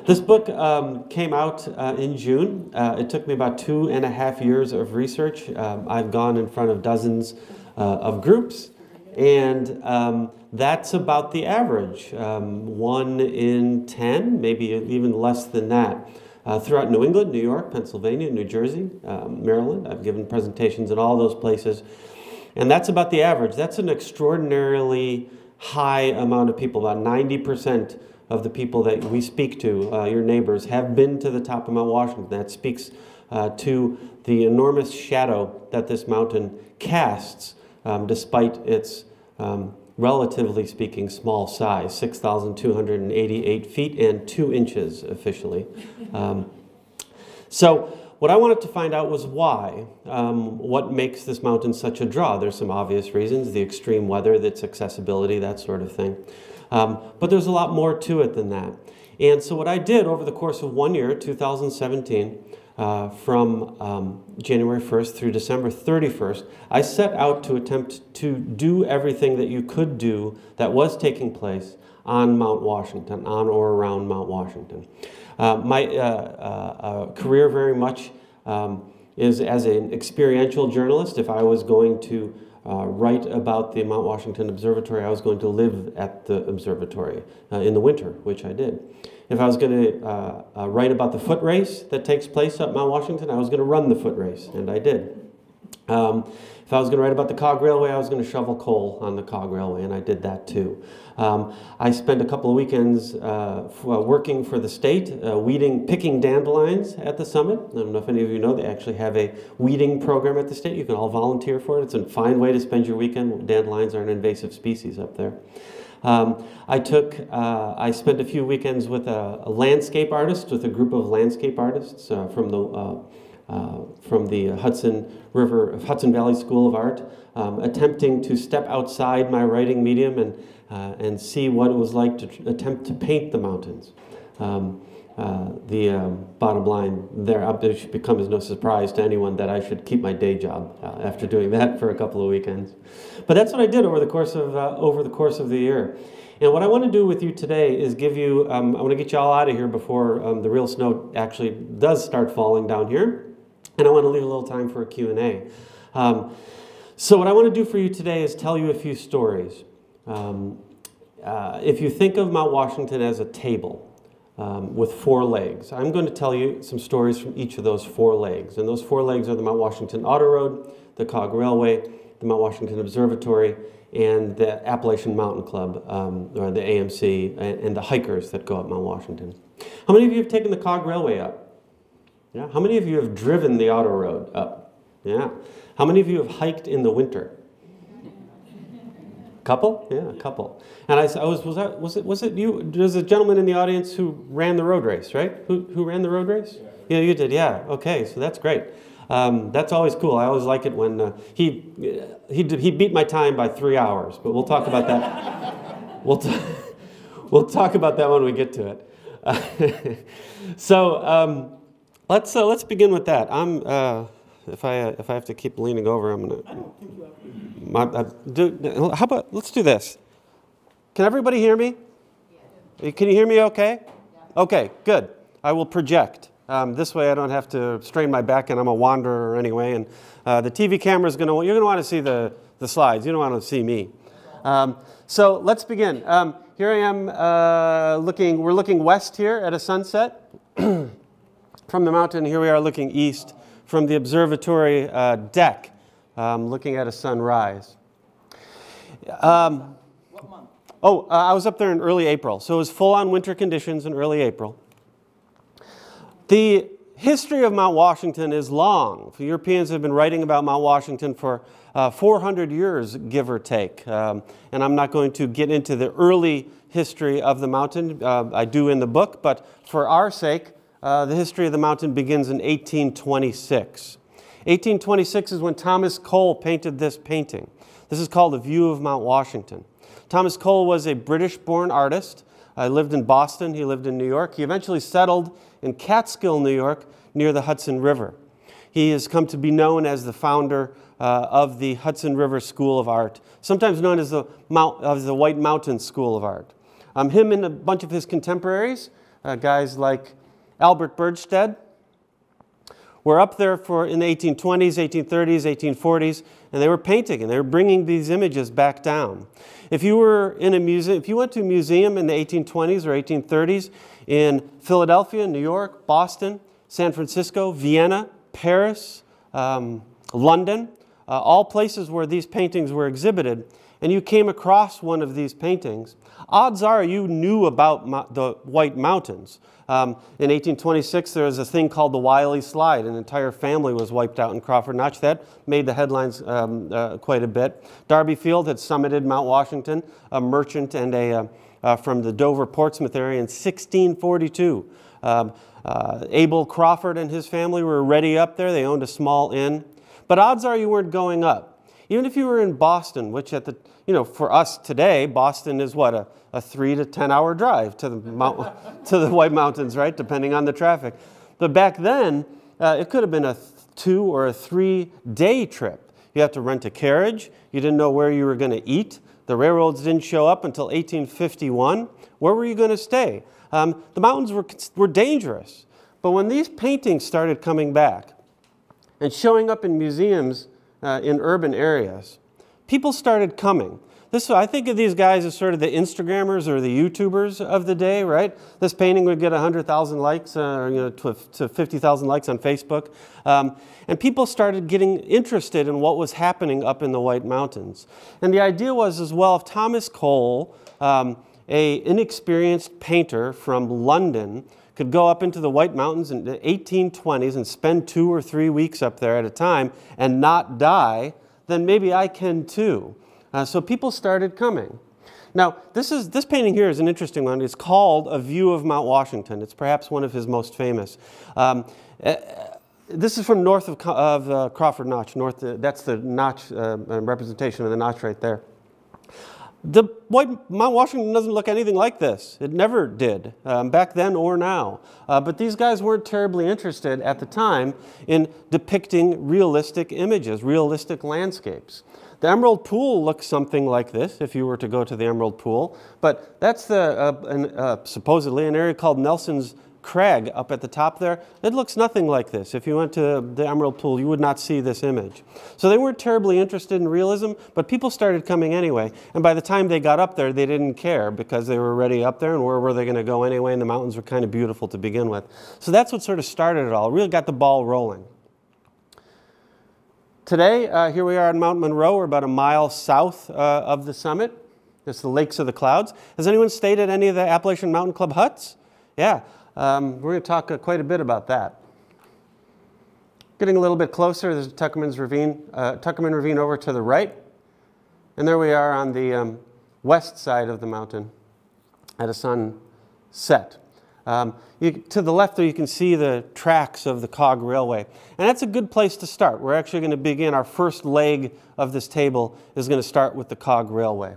This book came out in June. It took me about 2.5 years of research. I've gone in front of dozens of groups, and that's about the average. 1 in 10, maybe even less than that. Throughout New England, New York, Pennsylvania, New Jersey, Maryland. I've given presentations in all those places. And that's about the average. That's an extraordinarily high amount of people. About 90% of the people that we speak to, your neighbors, have been to the top of Mount Washington. That speaks to the enormous shadow that this mountain casts, despite its relatively speaking small size, 6,288 feet and 2 inches officially. So what I wanted to find out was why. What makes this mountain such a draw? There's some obvious reasons, the extreme weather, its accessibility, that sort of thing. But there's a lot more to it than that. And so what I did over the course of 1 year, 2017, from January 1st through December 31st, I set out to attempt to do everything that you could do that was taking place on Mount Washington, on or around Mount Washington. My career very much is as an experiential journalist. If I was going to write about the Mount Washington Observatory, I was going to live at the observatory in the winter, which I did. If I was going to write about the foot race that takes place up Mount Washington, I was going to run the foot race, and I did. If I was going to write about the Cog Railway, I was going to shovel coal on the Cog Railway, and I did that too. I spent a couple of weekends working for the state, picking dandelions at the summit. I don't know if any of you know, they actually have a weeding program at the state. You can all volunteer for it. It's a fine way to spend your weekend. Dandelions are an invasive species up there. I spent a few weekends with a landscape artist, with a group of landscape artists from the Hudson Valley School of Art, attempting to step outside my writing medium and see what it was like to attempt to paint the mountains. The bottom line there, it should become as no surprise to anyone that I should keep my day job after doing that for a couple of weekends. But that's what I did over the course of the year. And what I want to do with you today is give you, I want to get you all out of here before the real snow actually does start falling down here. And I want to leave a little time for a Q&A. So what I want to do for you today is tell you a few stories. If you think of Mount Washington as a table with 4 legs, I'm going to tell you some stories from each of those 4 legs. And those 4 legs are the Mount Washington Auto Road, the Cog Railway, the Mount Washington Observatory, and the Appalachian Mountain Club, or the AMC, and the hikers that go up Mount Washington. How many of you have taken the Cog Railway up? Yeah. How many of you have driven the auto road up? Yeah. How many of you have hiked in the winter? Couple? Yeah, a couple. And was it you? There's a gentleman in the audience who ran the road race, right? Who ran the road race? Yeah, you did. Yeah. Okay, so that's great. That's always cool. I always like it when he beat my time by 3 hours, but we'll talk about that. We'll talk about that when we get to it. So. Let's begin with that. If I have to keep leaning over, I'm gonna. How about let's do this? Can everybody hear me? Can you hear me? Okay. Okay. Good. I will project. This way, I don't have to strain my back, and I'm a wanderer anyway. And the TV camera is you're gonna want to see the slides. You don't want to see me. So let's begin. Here I am We're looking west here at a sunset. From the mountain, here we are looking east from the observatory deck, looking at a sunrise. What month? I was up there in early April, so it was full-on winter conditions in early April. The history of Mount Washington is long. The Europeans have been writing about Mount Washington for 400 years, give or take. And I'm not going to get into the early history of the mountain. I do in the book, but for our sake, the history of the mountain begins in 1826. 1826 is when Thomas Cole painted this painting. This is called A View of Mount Washington. Thomas Cole was a British-born artist. He lived in Boston. He lived in New York. He eventually settled in Catskill, New York, near the Hudson River. He has come to be known as the founder of the Hudson River School of Art, sometimes known as the White Mountain School of Art. Him and a bunch of his contemporaries guys like Albert Bürgstad, were up there in the 1820s, 1830s, 1840s, and they were painting, and they were bringing these images back down. If you were in a museum, if you went to a museum in the 1820s or 1830s in Philadelphia, New York, Boston, San Francisco, Vienna, Paris, London, all places where these paintings were exhibited, and you came across one of these paintings, odds are you knew about the White Mountains. In 1826, there was a thing called the Wiley Slide. An entire family was wiped out in Crawford Notch. That made the headlines quite a bit. Darby Field had summited Mount Washington, a merchant and from the Dover-Portsmouth area in 1642. Abel Crawford and his family were already up there. They owned a small inn. But odds are you weren't going up. Even if you were in Boston, which at the, for us today, Boston is what, a 3 to 10 hour drive to the White Mountains, right? Depending on the traffic. But back then, it could have been a 2 or a 3 day trip. You had to rent a carriage. You didn't know where you were going to eat. The railroads didn't show up until 1851. Where were you going to stay? The mountains were dangerous. But when these paintings started coming back and showing up in museums in urban areas, people started coming. I think of these guys as sort of the Instagrammers or the YouTubers of the day, right? This painting would get 100,000 likes, to 50,000 likes on Facebook. And people started getting interested in what was happening up in the White Mountains. And the idea was as well, if Thomas Cole, an inexperienced painter from London, could go up into the White Mountains in the 1820s and spend 2 or 3 weeks up there at a time and not die, then maybe I can too. So people started coming. Now, this painting here is an interesting one. It's called A View of Mount Washington. It's perhaps one of his most famous. This is from north of Crawford Notch. That's the notch representation of the notch right there. The Mount Washington doesn't look anything like this. It never did, back then or now. But these guys weren't terribly interested at the time in depicting realistic images, realistic landscapes. The Emerald Pool looks something like this, if you were to go to the Emerald Pool. But that's supposedly an area called Nelson's Crag up at the top there. It looks nothing like this. If you went to the Emerald Pool, you would not see this image. So they weren't terribly interested in realism, but people started coming anyway. And by the time they got up there, they didn't care because they were already up there, and where were they going to go anyway? And the mountains were kind of beautiful to begin with. So that's what sort of started it all. It really got the ball rolling. Today, here we are on Mount Monroe. We're about a mile south of the summit. It's the Lakes of the Clouds. Has anyone stayed at any of the Appalachian Mountain Club huts? Yeah. We're going to talk quite a bit about that. Getting a little bit closer, there's Tuckerman's Ravine, Tuckerman Ravine over to the right. And there we are on the west side of the mountain at a sunset. To the left there you can see the tracks of the cog railway. And that's a good place to start. We're actually going to begin, our first leg of this table is going to start with the cog railway.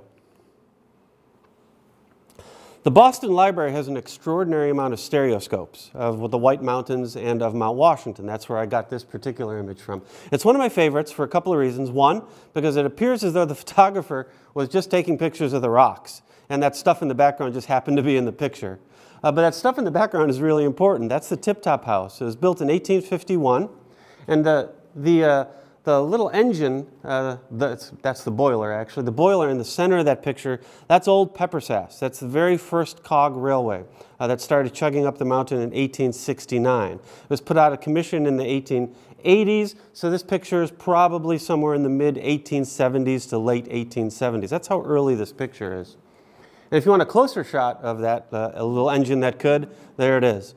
The Boston Library has an extraordinary amount of stereoscopes of the White Mountains and of Mount Washington. That's where I got this particular image from. It's one of my favorites for a couple of reasons. One, because it appears as though the photographer was just taking pictures of the rocks, and that stuff in the background just happened to be in the picture. But that stuff in the background is really important. That's the Tip Top House. It was built in 1851, and the little engine, that's the boiler actually, the boiler in the center of that picture, that's old Peppersass. That's the very first cog railway that started chugging up the mountain in 1869. It was put out of commission in the 1880s, so this picture is probably somewhere in the mid-1870s to late 1870s. That's how early this picture is. And if you want a closer shot of that, a little engine that could, there it is.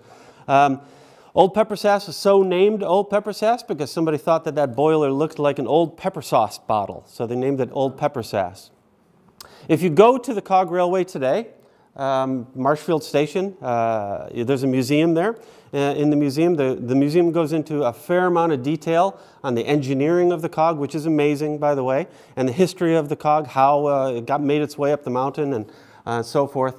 Old Peppersass was so named Old Peppersass because somebody thought that that boiler looked like an old pepper sauce bottle, so they named it Old Peppersass. If you go to the cog railway today, Marshfield Station, there's a museum there. In the museum, the museum goes into a fair amount of detail on the engineering of the cog, which is amazing, by the way, and the history of the cog, how it made its way up the mountain and so forth.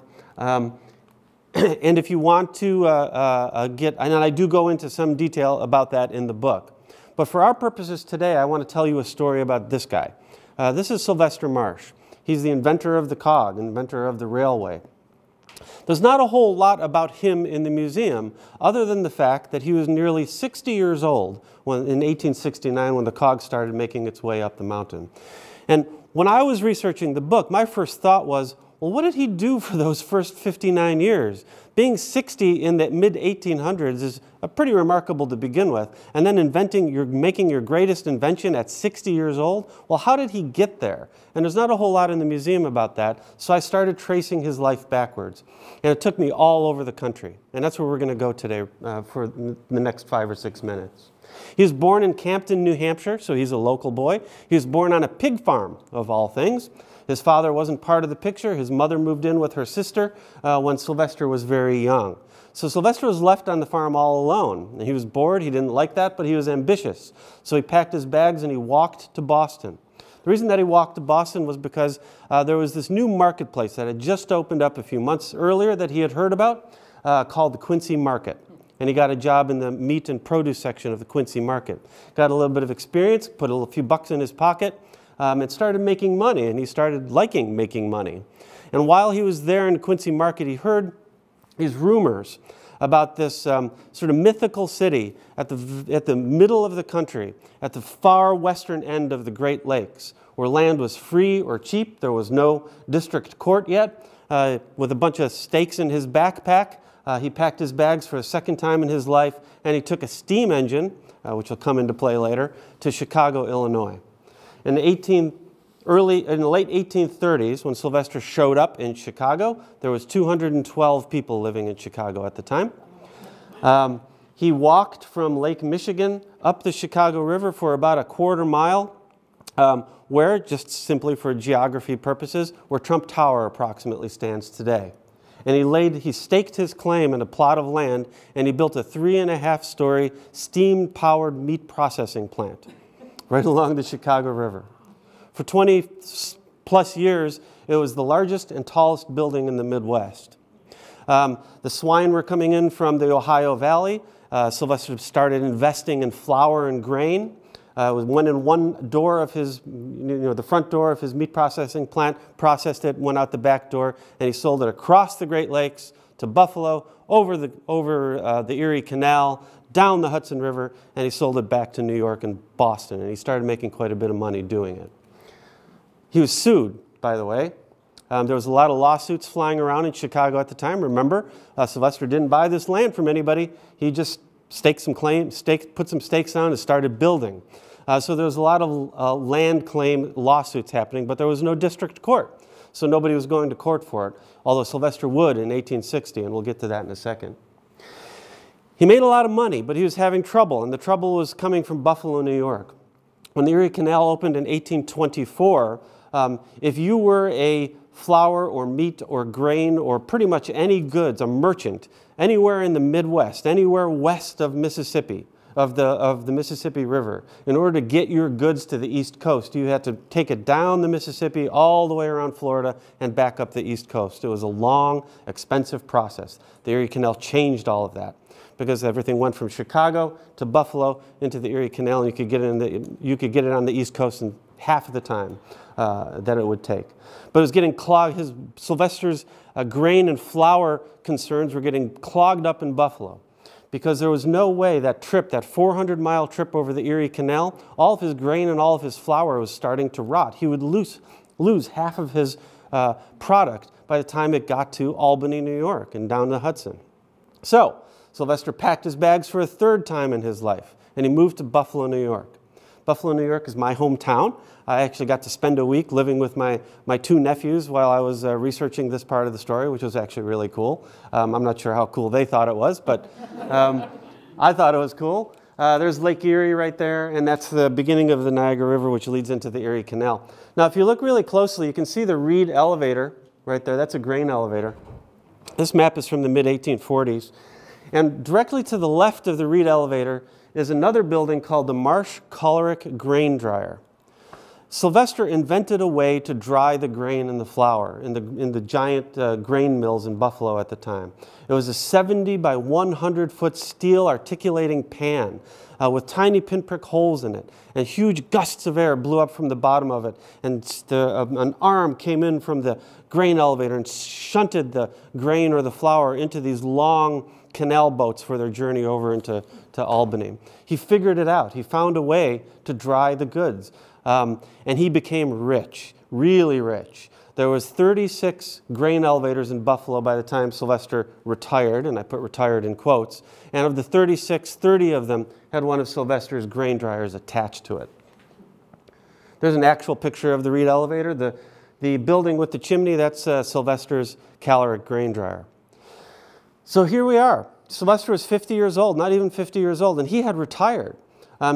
And if you want to and I do go into some detail about that in the book. But for our purposes today, I want to tell you a story about this guy. This is Sylvester Marsh. He's the inventor of the cog, inventor of the railway. There's not a whole lot about him in the museum other than the fact that he was nearly 60 years old in 1869 when the cog started making its way up the mountain. And when I was researching the book, my first thought was, well, what did he do for those first 59 years? Being 60 in the mid-1800s is pretty remarkable to begin with. And then making your greatest invention at 60 years old? Well, how did he get there? And there's not a whole lot in the museum about that, so I started tracing his life backwards. And it took me all over the country. And that's where we're going to go today for the next 5 or 6 minutes. He was born in Campton, New Hampshire, so he's a local boy. He was born on a pig farm, of all things. His father wasn't part of the picture. His mother moved in with her sister when Sylvester was very young. So Sylvester was left on the farm all alone. And he was bored. He didn't like that, but he was ambitious. So he packed his bags and he walked to Boston. The reason that he walked to Boston was because there was this new marketplace that had just opened up a few months earlier that he had heard about called the Quincy Market. And he got a job in the meat and produce section of the Quincy Market. Got a little bit of experience, put a few bucks in his pocket, and started making money, and he started liking making money. And while he was there in the Quincy Market, he heard these rumors about this sort of mythical city at the middle of the country, at the far western end of the Great Lakes, where land was free or cheap. There was no district court yet. With a bunch of stakes in his backpack, he packed his bags for a second time in his life, and he took a steam engine, which will come into play later, to Chicago, Illinois. In the late 1830s, when Sylvester showed up in Chicago, there was 212 people living in Chicago at the time. He walked from Lake Michigan up the Chicago River for about a quarter mile, where, just simply for geography purposes, where Trump Tower approximately stands today. And he staked his claim in a plot of land, and he built a 3.5-story steam-powered meat processing plant right along the Chicago River. For 20-plus years, it was the largest and tallest building in the Midwest. The swine were coming in from the Ohio Valley. Sylvester started investing in flour and grain. Went in one door of his, the front door of his meat processing plant, processed it, went out the back door, and he sold it across the Great Lakes to Buffalo, over the Erie Canal, down the Hudson River, and he sold it back to New York and Boston, and he started making quite a bit of money doing it. He was sued, by the way. There was a lot of lawsuits flying around in Chicago at the time. Remember, Sylvester didn't buy this land from anybody. He just put some stakes down and started building. So there was a lot of land claim lawsuits happening, but there was no district court. So nobody was going to court for it, although Sylvester would in 1860, and we'll get to that in a second. He made a lot of money, but he was having trouble, and the trouble was coming from Buffalo, New York. When the Erie Canal opened in 1824, if you were a flour or meat or grain or pretty much any goods, a merchant, anywhere in the Midwest, anywhere west of Mississippi, of the Mississippi River, in order to get your goods to the East Coast, you had to take it down the Mississippi all the way around Florida and back up the East Coast. It was a long, expensive process. The Erie Canal changed all of that, because everything went from Chicago to Buffalo into the Erie Canal, and you could get it on the East Coast in half of the time that it would take. But it was getting clogged. Sylvester's grain and flour concerns were getting clogged up in Buffalo, because there was no way that 400-mile trip over the Erie Canal, all of his grain and all of his flour was starting to rot. He would lose half of his product by the time it got to Albany, New York, and down the Hudson. So Sylvester packed his bags for a third time in his life, and he moved to Buffalo, New York. Buffalo, New York is my hometown. I actually got to spend a week living with my two nephews while I was researching this part of the story, which was actually really cool. I'm not sure how cool they thought it was, but I thought it was cool. There's Lake Erie right there, and that's the beginning of the Niagara River, which leads into the Erie Canal. Now, if you look really closely, you can see the Reed elevator right there. That's a grain elevator. This map is from the mid-1840s. And directly to the left of the Reed elevator is another building called the Marsh Colerick Grain Dryer. Sylvester invented a way to dry the grain and the flour in the giant grain mills in Buffalo at the time. It was a 70 by 100 foot steel articulating pan with tiny pinprick holes in it, and huge gusts of air blew up from the bottom of it, and an arm came in from the grain elevator and shunted the grain or the flour into these long canal boats for their journey over into Albany. He figured it out. He found a way to dry the goods. And he became rich, really rich. There was 36 grain elevators in Buffalo by the time Sylvester retired, and I put retired in quotes. And of the 36, 30 of them had one of Sylvester's grain dryers attached to it. There's an actual picture of the Reed elevator. The building with the chimney, that's Sylvester's caloric grain dryer. So here we are. Sylvester was 50 years old, not even 50 years old, and he had retired.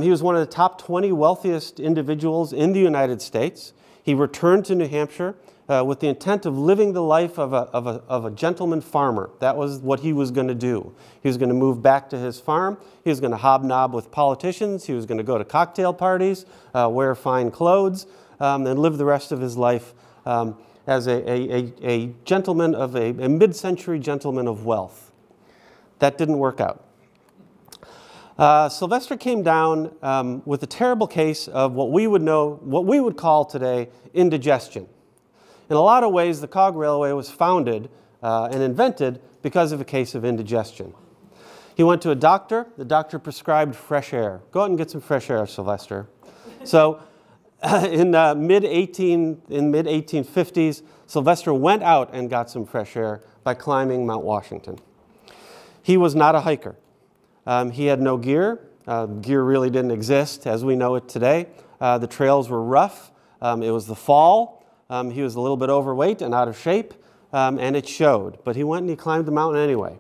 He was one of the top 20 wealthiest individuals in the United States. He returned to New Hampshire with the intent of living the life of a gentleman farmer. That was what he was going to do. He was going to move back to his farm. He was going to hobnob with politicians. He was going to go to cocktail parties, wear fine clothes, and live the rest of his life as a gentleman of a mid-century gentleman of wealth. That didn't work out. Sylvester came down with a terrible case of what we would call today indigestion. In a lot of ways, the cog railway was founded and invented because of a case of indigestion. He went to a doctor. The doctor prescribed fresh air. Go out and get some fresh air, Sylvester. So in mid-1850s, Sylvester went out and got some fresh air by climbing Mount Washington. He was not a hiker. He had no gear. Gear really didn't exist as we know it today. The trails were rough. It was the fall. He was a little bit overweight and out of shape, and it showed. But he went and he climbed the mountain anyway.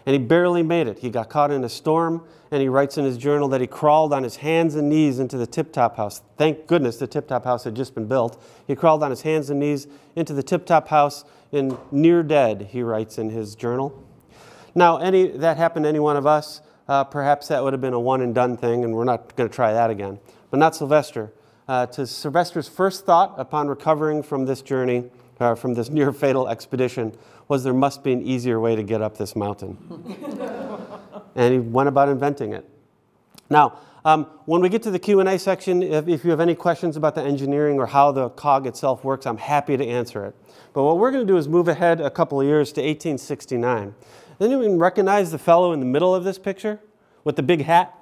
And he barely made it. He got caught in a storm, and he writes in his journal that he crawled on his hands and knees into the tip-top house. Thank goodness the tip-top house had just been built. He crawled on his hands and knees into the tip-top house in near dead, he writes in his journal. Now, that happened to any one of us. Perhaps that would have been a one-and-done thing, and we're not going to try that again. But not Sylvester. Sylvester's first thought upon recovering from this journey, from this near-fatal expedition, was there must be an easier way to get up this mountain. And he went about inventing it. Now, when we get to the Q&A section, if you have any questions about the engineering or how the cog itself works, I'm happy to answer it. But what we're going to do is move ahead a couple of years to 1869. Does anyone recognize the fellow in the middle of this picture with the big hat?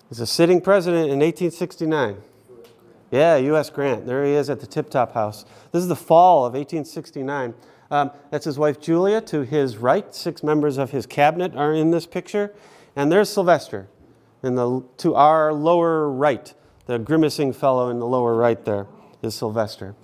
He's a sitting president in 1869. Yeah, U.S. Grant. There he is at the Tip-Top House. This is the fall of 1869. That's his wife Julia to his right. 6 members of his cabinet are in this picture. And there's Sylvester to our lower right. The grimacing fellow in the lower right there is Sylvester.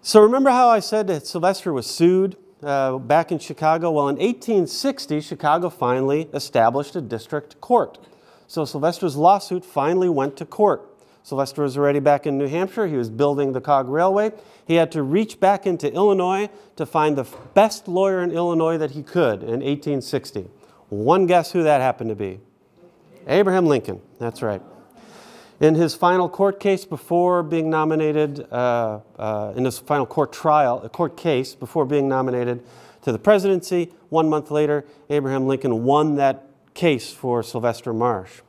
So remember how I said that Sylvester was sued back in Chicago? Well, in 1860, Chicago finally established a district court. So Sylvester's lawsuit finally went to court. Sylvester was already back in New Hampshire. He was building the cog railway. He had to reach back into Illinois to find the best lawyer in Illinois that he could in 1860. One guess who that happened to be? Abraham Lincoln. That's right. In his final court case before being nominated, in his final court case before being nominated to the presidency, 1 month later, Abraham Lincoln won that case for Sylvester Marsh.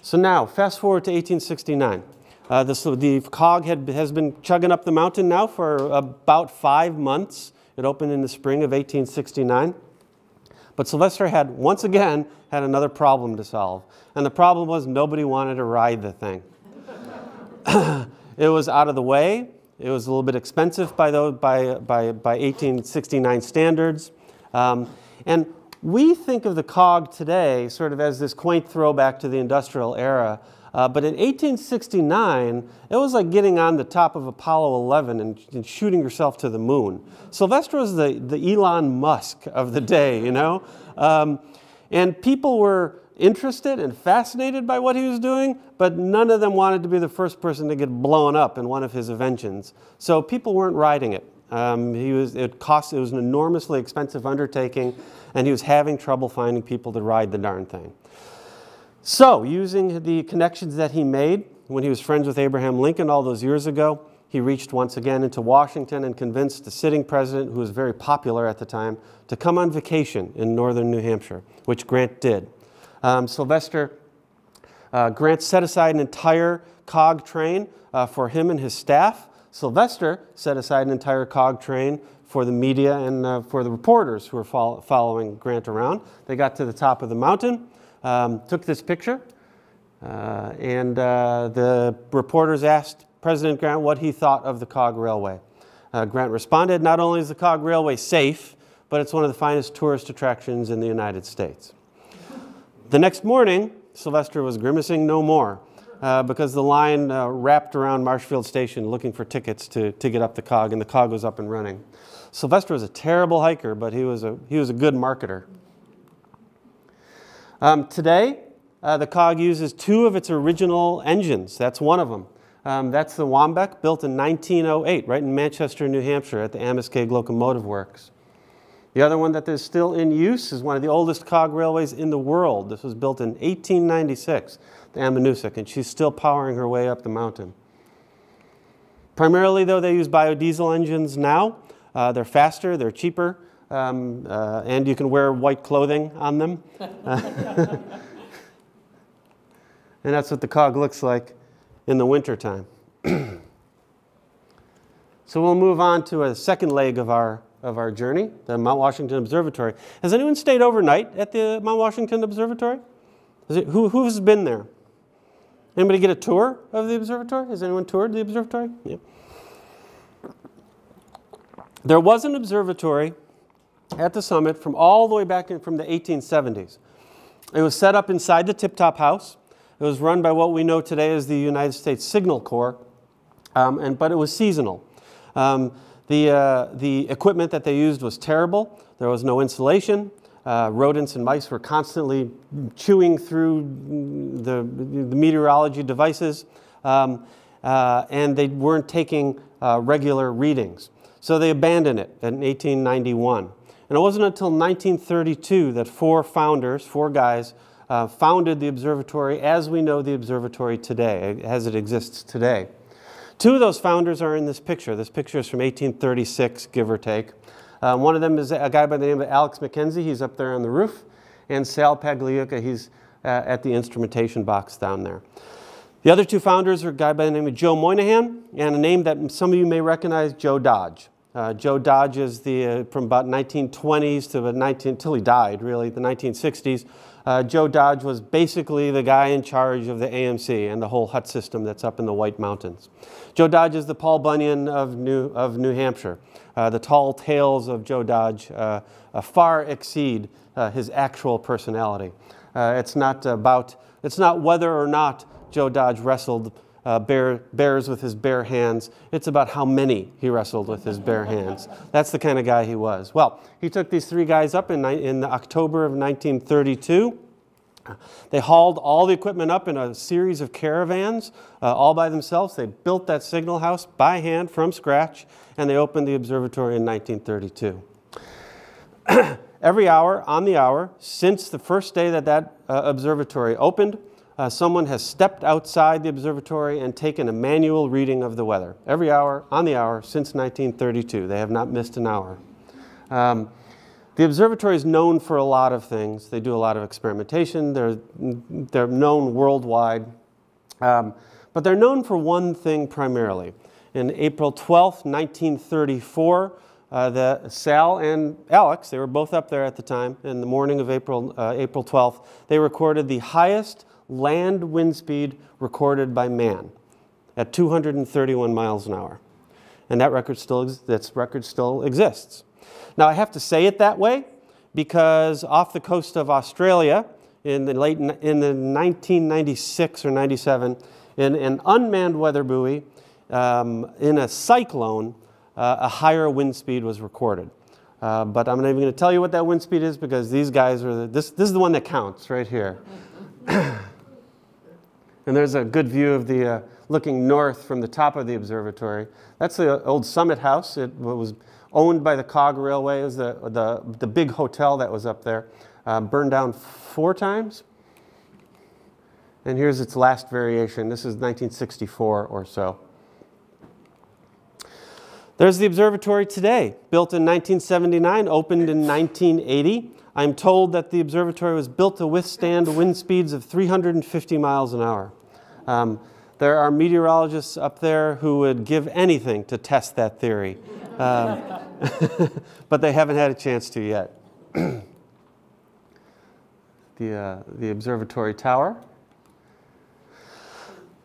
So now, fast forward to 1869. The cog has been chugging up the mountain now for about 5 months. It opened in the spring of 1869. But Sylvester had, once again, had another problem to solve. And the problem was nobody wanted to ride the thing. It was out of the way. It was a little bit expensive by 1869 standards. And we think of the cog today sort of as this quaint throwback to the industrial era. But in 1869, it was like getting on the top of Apollo 11 and shooting yourself to the moon. Sylvester was the Elon Musk of the day, you know? And people were interested and fascinated by what he was doing, but none of them wanted to be the first person to get blown up in one of his inventions. So people weren't riding it. It was an enormously expensive undertaking, and he was having trouble finding people to ride the darn thing. So, using the connections that he made when he was friends with Abraham Lincoln all those years ago, he reached once again into Washington and convinced the sitting president, who was very popular at the time, to come on vacation in northern New Hampshire, which Grant did. Grant set aside an entire COG train for him and his staff. Sylvester set aside an entire COG train for the media and for the reporters who were following Grant around. They got to the top of the mountain, took this picture, and the reporters asked President Grant what he thought of the COG Railway. Grant responded, "Not only is the COG Railway safe, but it's one of the finest tourist attractions in the United States." The next morning, Sylvester was grimacing no more because the line wrapped around Marshfield Station looking for tickets to get up the COG, and the COG was up and running. Sylvester was a terrible hiker, but he was a good marketer. Today, the COG uses two of its original engines. That's one of them. That's the Wambeck, built in 1908, right in Manchester, New Hampshire, at the Amoskeag Locomotive Works. The other one that is still in use is one of the oldest COG railways in the world. This was built in 1896, the Ammonoosuc, and she's still powering her way up the mountain. Primarily, though, they use biodiesel engines now. They're faster, they're cheaper, and you can wear white clothing on them. And that's what the COG looks like in the wintertime. So we'll move on to a second leg of our journey, the Mount Washington Observatory. Has anyone stayed overnight at the Mount Washington Observatory? Who has been there? Anybody get a tour of the observatory? Has anyone toured the observatory? Yeah. There was an observatory at the summit from all the way back from the 1870s. It was set up inside the Tip Top House. It was run by what we know today as the United States Signal Corps, but it was seasonal. The equipment that they used was terrible. There was no insulation. Rodents and mice were constantly chewing through the meteorology devices, and they weren't taking regular readings. So they abandoned it in 1891. And it wasn't until 1932 that four guys, founded the observatory as we know the observatory today, as it exists today. Two of those founders are in this picture. This picture is from 1836, give or take. One of them is a guy by the name of Alex McKenzie. He's up there on the roof. And Sal Pagliuca, he's at the instrumentation box down there. The other two founders are a guy by the name of Joe Moynihan and a name that some of you may recognize, Joe Dodge. Joe Dodge is from about 1920s to until he died, really, the 1960s. Joe Dodge was basically the guy in charge of the AMC and the whole hut system that's up in the White Mountains. Joe Dodge is the Paul Bunyan of New Hampshire. The tall tales of Joe Dodge far exceed his actual personality. It's not whether or not Joe Dodge wrestled bears with his bare hands. It's about how many he wrestled with his bare hands. That's the kind of guy he was. Well, he took these three guys up in October of 1932. They hauled all the equipment up in a series of caravans all by themselves. They built that signal house by hand from scratch, and they opened the observatory in 1932. Every hour, on the hour, since the first day that observatory opened, someone has stepped outside the observatory and taken a manual reading of the weather. Every hour, on the hour, since 1932. They have not missed an hour. The observatory is known for a lot of things. They do a lot of experimentation. They're known worldwide. But they're known for one thing primarily. In April 12th, 1934, Sal and Alex, they were both up there at the time, in the morning of April 12th, they recorded the highest land wind speed recorded by man at 231 miles an hour. And that record still exists. Now, I have to say it that way because off the coast of Australia in the 1996 or 97, in an unmanned weather buoy, in a cyclone, a higher wind speed was recorded. But I'm not even going to tell you what that wind speed is because these guys are, this is the one that counts right here. And there's a good view of the, looking north from the top of the observatory. That's the old Summit House. It was owned by the COG Railway. It was the big hotel that was up there. Burned down 4 times. And here's its last variation. This is 1964 or so. There's the observatory today, built in 1979, opened in 1980. I'm told that the observatory was built to withstand wind speeds of 350 miles an hour. There are meteorologists up there who would give anything to test that theory, but they haven't had a chance to yet. The observatory tower.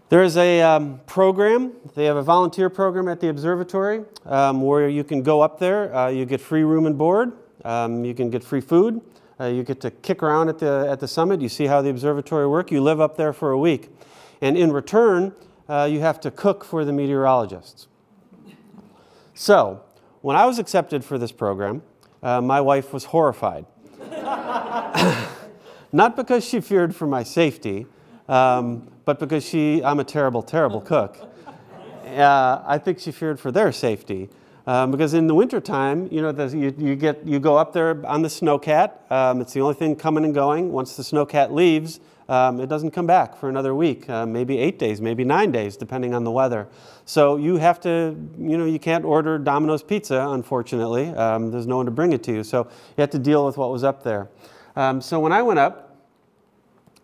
There is a program. They have a volunteer program at the observatory where you can go up there. You get free room and board. You can get free food. You get to kick around at the summit. You see how the observatory works. You live up there for a week. And in return, you have to cook for the meteorologists. So, when I was accepted for this program, my wife was horrified. Not because she feared for my safety, but because I'm a terrible, terrible cook. I think she feared for their safety. Because in the wintertime, you know, you go up there on the snowcat. It's the only thing coming and going. Once the snowcat leaves, it doesn't come back for another week, maybe 8 days, maybe 9 days, depending on the weather. So you have to, you know, you can't order Domino's pizza, unfortunately. There's no one to bring it to you. So you have to deal with what was up there. So when I went up,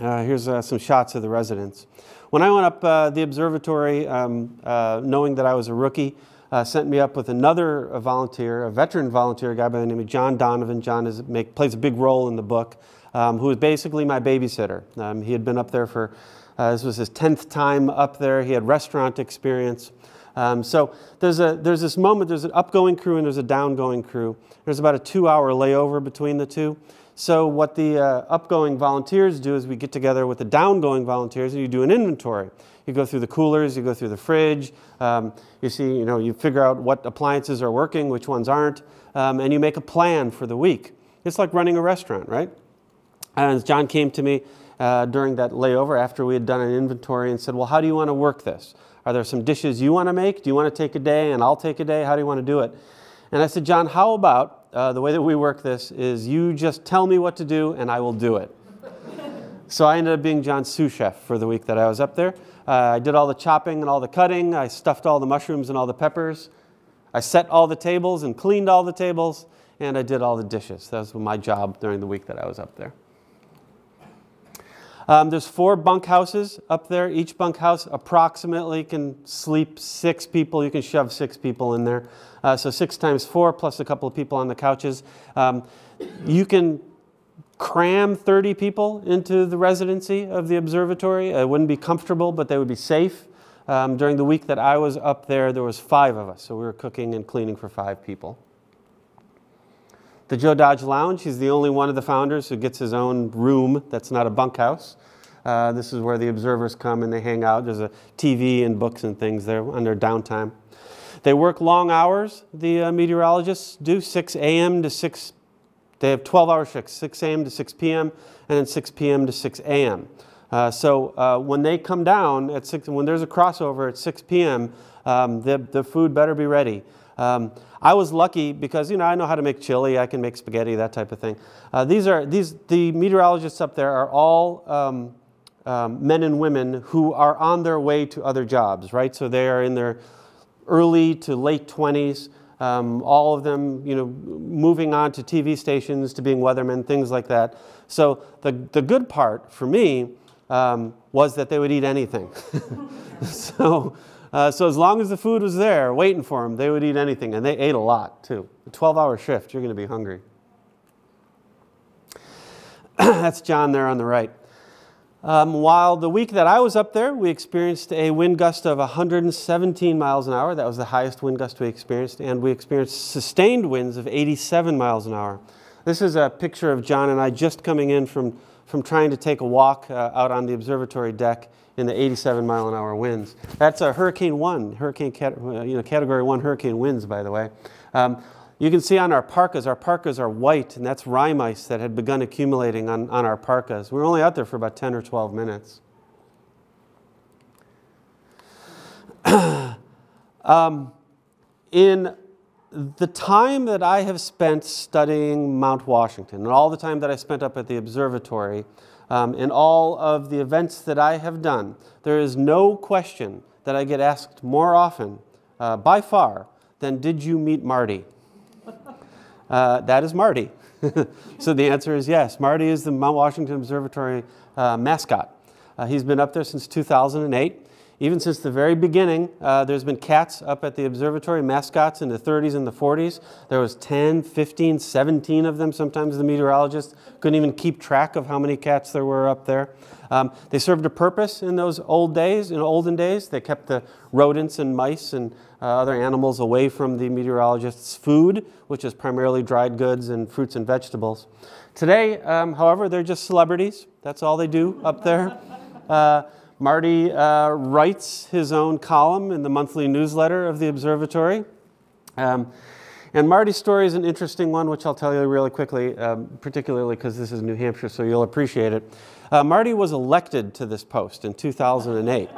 here's some shots of the residents. When I went up, the observatory, knowing that I was a rookie, sent me up with another volunteer, a veteran volunteer, a guy by the name of John Donovan. John plays a big role in the book, who was basically my babysitter. He had been up there for, this was his 10th time up there. He had restaurant experience. So there's this moment, there's an upgoing crew and there's a downgoing crew. There's about a 2-hour layover between the two. So what the upgoing volunteers do is we get together with the downgoing volunteers and you do an inventory. You go through the coolers, you go through the fridge, you see, you know, you figure out what appliances are working, which ones aren't, and you make a plan for the week. It's like running a restaurant, right? And John came to me during that layover after we had done an inventory and said, well, how do you want to work this? Are there some dishes you want to make? Do you want to take a day and I'll take a day? How do you want to do it? And I said, John, how about the way that we work this is you just tell me what to do and I will do it. So I ended up being John's sous chef for the week that I was up there. I did all the chopping and all the cutting. I stuffed all the mushrooms and all the peppers. I set all the tables and cleaned all the tables. And I did all the dishes. That was my job during the week that I was up there. There's 4 bunkhouses up there. Each bunkhouse approximately can sleep 6 people. You can shove 6 people in there. So 6 times 4 plus a couple of people on the couches. You can cram 30 people into the residency of the observatory. It wouldn't be comfortable, but they would be safe. During the week that I was up there, there was 5 of us. So we were cooking and cleaning for 5 people. The Joe Dodge Lounge, he's the only one of the founders who gets his own room that's not a bunkhouse. This is where the observers come and they hang out. There's a TV and books and things there on their downtime. They work long hours, the meteorologists do, 6 a.m. to 6, they have 12-hour shifts, 6 a.m. to 6 p.m. and then 6 p.m. to 6 a.m. So when they come down at 6, when there's a crossover at 6 p.m., the food better be ready. I was lucky because, you know, I know how to make chili, I can make spaghetti, that type of thing. The meteorologists up there are all men and women who are on their way to other jobs, right? So they are in their early to late 20s, all of them, you know, moving on to TV stations, to being weathermen, things like that. So the good part for me was that they would eat anything. So as long as the food was there waiting for them, they would eat anything, and they ate a lot too. A 12-hour shift, you're going to be hungry. That's John there on the right. While the week that I was up there, we experienced a wind gust of 117 miles an hour. That was the highest wind gust we experienced, and we experienced sustained winds of 87 miles an hour. This is a picture of John and I just coming in from trying to take a walk out on the observatory deck in the 87-mile-an-hour winds. That's a Hurricane 1, Category 1 hurricane winds, by the way. You can see on our parkas are white, and that's rime ice that had begun accumulating on our parkas. We were only out there for about 10 or 12 minutes. In the time that I have spent studying Mount Washington and all the time that I spent up at the observatory and all of the events that I have done, there is no question that I get asked more often, by far, than did you meet Marty? That is Marty. So the answer is yes. Marty is the Mount Washington Observatory mascot. He's been up there since 2008. Even since the very beginning, there's been cats up at the observatory, mascots in the 30s and the 40s. There was 10, 15, 17 of them. Sometimes the meteorologists couldn't even keep track of how many cats there were up there. They served a purpose in those old days, in olden days. They kept the rodents and mice and other animals away from the meteorologists' food, which is primarily dried goods and fruits and vegetables. Today, however, they're just celebrities. That's all they do up there. Marty writes his own column in the monthly newsletter of the observatory. And Marty's story is an interesting one, which I'll tell you really quickly, particularly because this is New Hampshire, so you'll appreciate it. Marty was elected to this post in 2008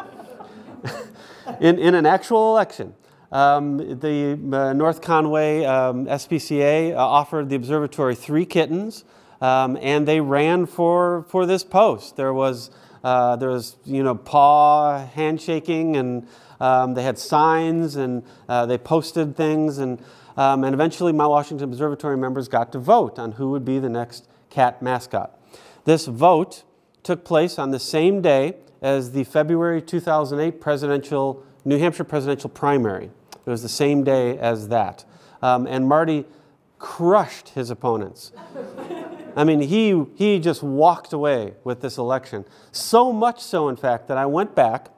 in an actual election. The North Conway SPCA offered the observatory 3 kittens, and they ran for this post. There was paw handshaking, and they had signs, and they posted things, and eventually Mount Washington Observatory members got to vote on who would be the next cat mascot. This vote took place on the same day as the February 2008 New Hampshire presidential primary. It was the same day as that. And Marty crushed his opponents. I mean, he just walked away with this election. So much so, in fact, that I went back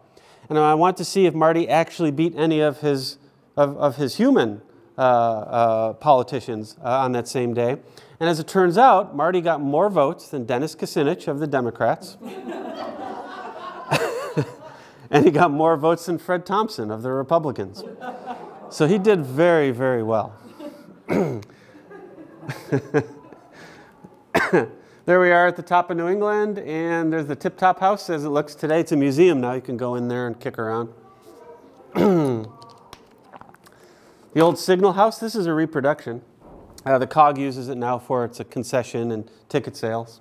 and I wanted to see if Marty actually beat any of his human politicians on that same day. And as it turns out, Marty got more votes than Dennis Kucinich of the Democrats. And he got more votes than Fred Thompson of the Republicans. So he did very, very well. There we are at the top of New England, and there's the Tip Top House as it looks today. It's a museum now. You can go in there and kick around. The old Signal House, this is a reproduction. The COG uses it now for its concession and ticket sales.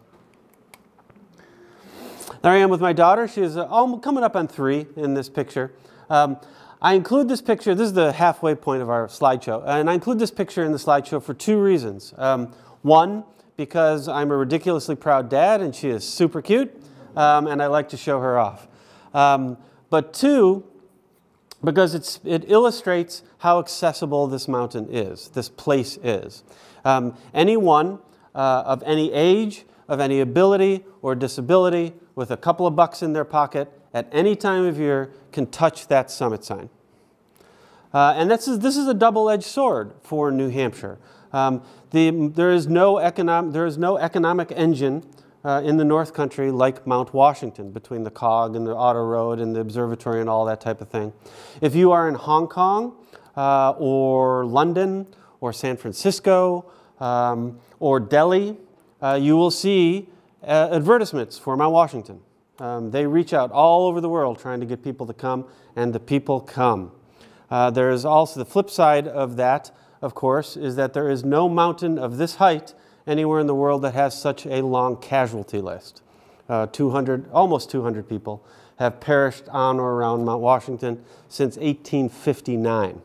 There I am with my daughter. She is coming up on 3 in this picture. I include this picture, this is the halfway point of our slideshow, and I include this picture in the slideshow for 2 reasons. One, because I'm a ridiculously proud dad and she is super cute, and I like to show her off. But 2, because it illustrates how accessible this mountain is, this place is. Anyone of any age, of any ability or disability, with a couple of bucks in their pocket at any time of year can touch that summit sign. And this is a double-edged sword for New Hampshire. There is no economic engine in the North Country like Mount Washington, between the COG and the Auto Road and the observatory and all that type of thing. If you are in Hong Kong or London or San Francisco or Delhi, you will see advertisements for Mount Washington. They reach out all over the world trying to get people to come, and the people come. There is also the flip side of that, of course, is that there is no mountain of this height anywhere in the world that has such a long casualty list. Almost 200 people have perished on or around Mount Washington since 1859.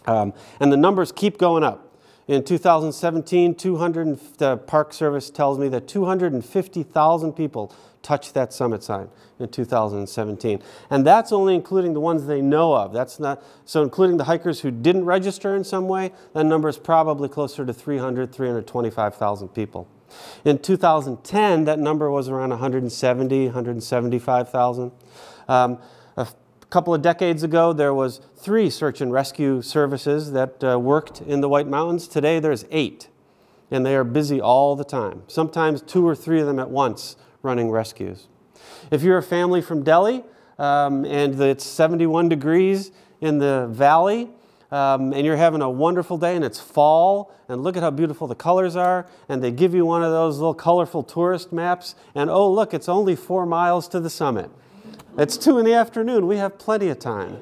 And the numbers keep going up. In 2017, the Park Service tells me that 250,000 people touched that summit sign in 2017. And that's only including the ones they know of. So including the hikers who didn't register in some way, that number is probably closer to 325,000 people. In 2010, that number was around 175,000. A couple of decades ago, there was 3 search and rescue services that worked in the White Mountains. Today, there's 8, and they are busy all the time. Sometimes 2 or 3 of them at once running rescues. If you're a family from Delhi and it's 71 degrees in the valley, and you're having a wonderful day and it's fall, and look at how beautiful the colors are, and they give you one of those little colorful tourist maps, and oh look, it's only 4 miles to the summit. It's 2 in the afternoon. We have plenty of time.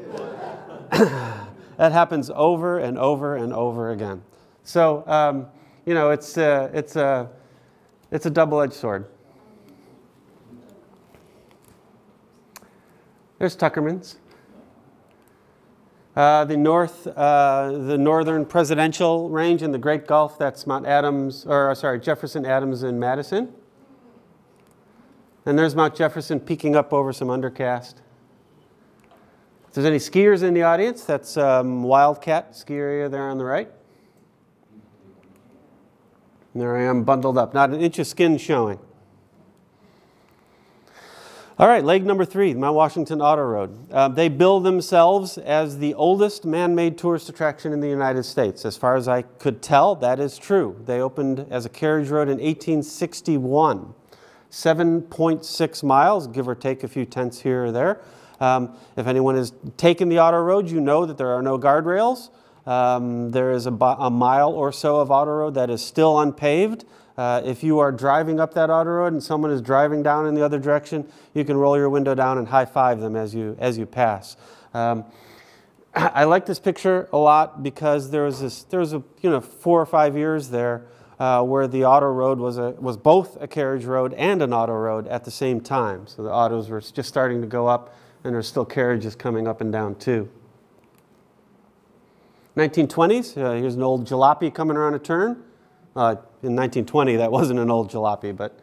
That happens over and over and over again. So, you know, it's a double-edged sword. There's Tuckerman's. The northern presidential range in the Great Gulf, that's Mount Adams, or sorry, Jefferson, Adams, and Madison. And there's Mount Jefferson peeking up over some undercast. If there's any skiers in the audience, that's Wildcat ski area there on the right. And there I am bundled up, not an inch of skin showing. All right, leg number 3, the Mount Washington Auto Road. They bill themselves as the oldest man-made tourist attraction in the United States. As far as I could tell, that is true. They opened as a carriage road in 1861. 7.6 miles, give or take a few tenths here or there. If anyone has taken the auto road, you know that there are no guardrails. There is a mile or so of auto road that is still unpaved. If you are driving up that auto road and someone is driving down in the other direction, you can roll your window down and high-five them as you pass. I like this picture a lot because there was 4 or 5 years there where the auto road was both a carriage road and an auto road at the same time. So the autos were just starting to go up, and there's still carriages coming up and down too. 1920s, here's an old jalopy coming around a turn. In 1920, that wasn't an old jalopy, but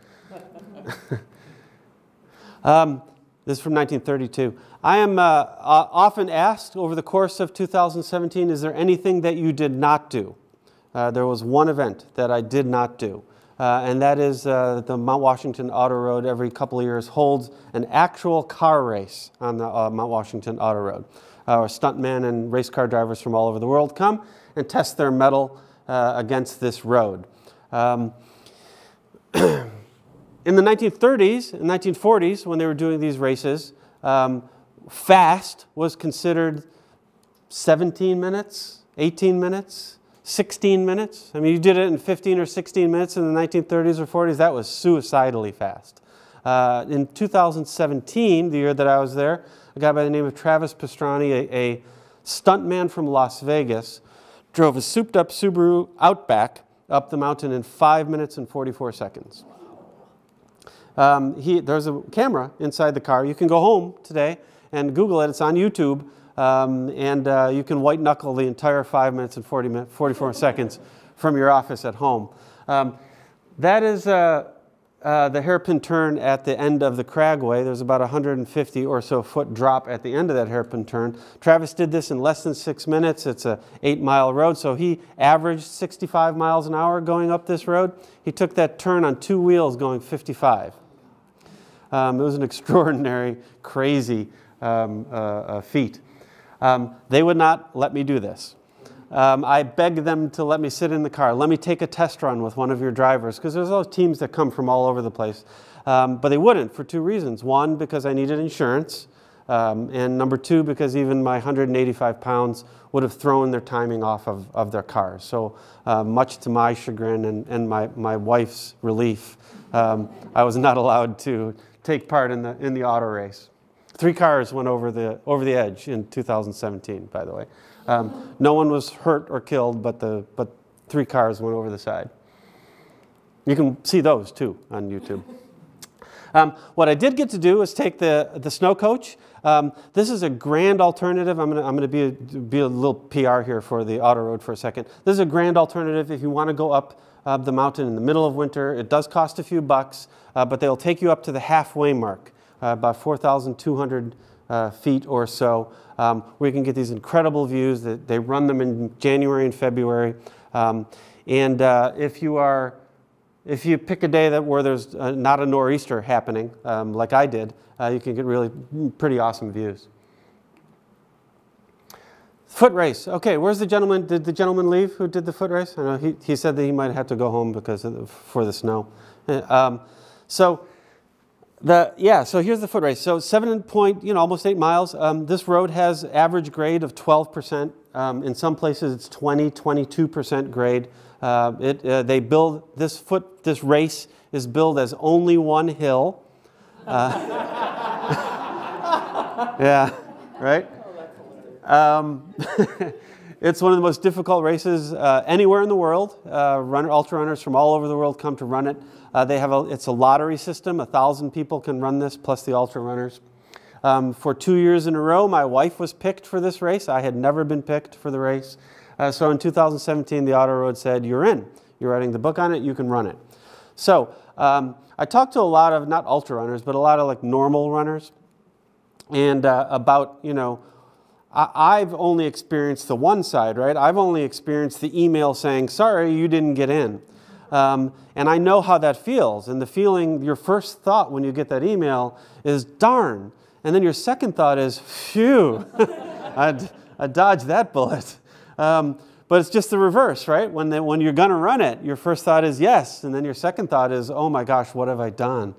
this is from 1932. I am often asked over the course of 2017, is there anything that you did not do? There was one event that I did not do, and that is the Mount Washington Auto Road every couple of years holds an actual car race on the Mount Washington Auto Road. Stuntmen and race car drivers from all over the world come and test their mettle against this road. In the 1930s and 1940s, when they were doing these races, fast was considered 17 minutes, 18 minutes, 16 minutes. I mean, you did it in 15 or 16 minutes in the 1930s or 40s, that was suicidally fast. In 2017, the year that I was there, a guy by the name of Travis Pastrani, a stuntman from Las Vegas, drove a souped-up Subaru Outback up the mountain in 5 minutes and 44 seconds. There's a camera inside the car. You can go home today and Google it. It's on YouTube. And you can white-knuckle the entire 5 minutes and 44 seconds from your office at home. That is the hairpin turn at the end of the Cragway. There's about 150 or so foot drop at the end of that hairpin turn. Travis did this in less than 6 minutes. It's a 8-mile road, so he averaged 65 miles an hour going up this road. He took that turn on 2 wheels going 55. It was an extraordinary, crazy feat. They would not let me do this. I begged them to let me sit in the car. Let me take a test run with one of your drivers, because there's those teams that come from all over the place. But they wouldn't for 2 reasons. One, because I needed insurance. And number 2, because even my 185 pounds would have thrown their timing off of their cars. So much to my chagrin and my wife's relief, I was not allowed to take part in the auto race. 3 cars went over the edge in 2017, by the way. No one was hurt or killed, but 3 cars went over the side. You can see those too on YouTube. What I did get to do is take the snow coach. This is a grand alternative. I'm gonna be a little PR here for the auto road for a second. This is a grand alternative if you want to go up the mountain in the middle of winter. It does cost a few bucks, but they'll take you up to the halfway mark, about 4,200 feet or so, where you can get these incredible views. They run them in January and February, and if you pick a day where there's not a nor'easter happening, like I did, you can get really pretty awesome views. Foot race. Okay, where's the gentleman? Did the gentleman leave who did the foot race? I know he said that he might have to go home because for the snow. So here's the foot race. So almost 8 miles. This road has average grade of 12%. In some places it's 22% grade. They build this race is billed as only one hill. Yeah, right? It's one of the most difficult races anywhere in the world. Ultra runners from all over the world come to run it. It's a lottery system. 1,000 people can run this, plus the ultra runners. For 2 years in a row, my wife was picked for this race. I had never been picked for the race. So in 2017, the Auto Road said, "You're in. You're writing the book on it. You can run it." So I talked to a lot of, not ultra runners, but a lot of like normal runners, and about, you know, I've only experienced the one side, right? I've only experienced the email saying, "Sorry, you didn't get in." And I know how that feels. And the feeling, your first thought when you get that email is, "Darn." And then your second thought is, "Phew, I dodged that bullet." But it's just the reverse, right? When you're going to run it, your first thought is yes. And then your second thought is, "Oh my gosh, what have I done?"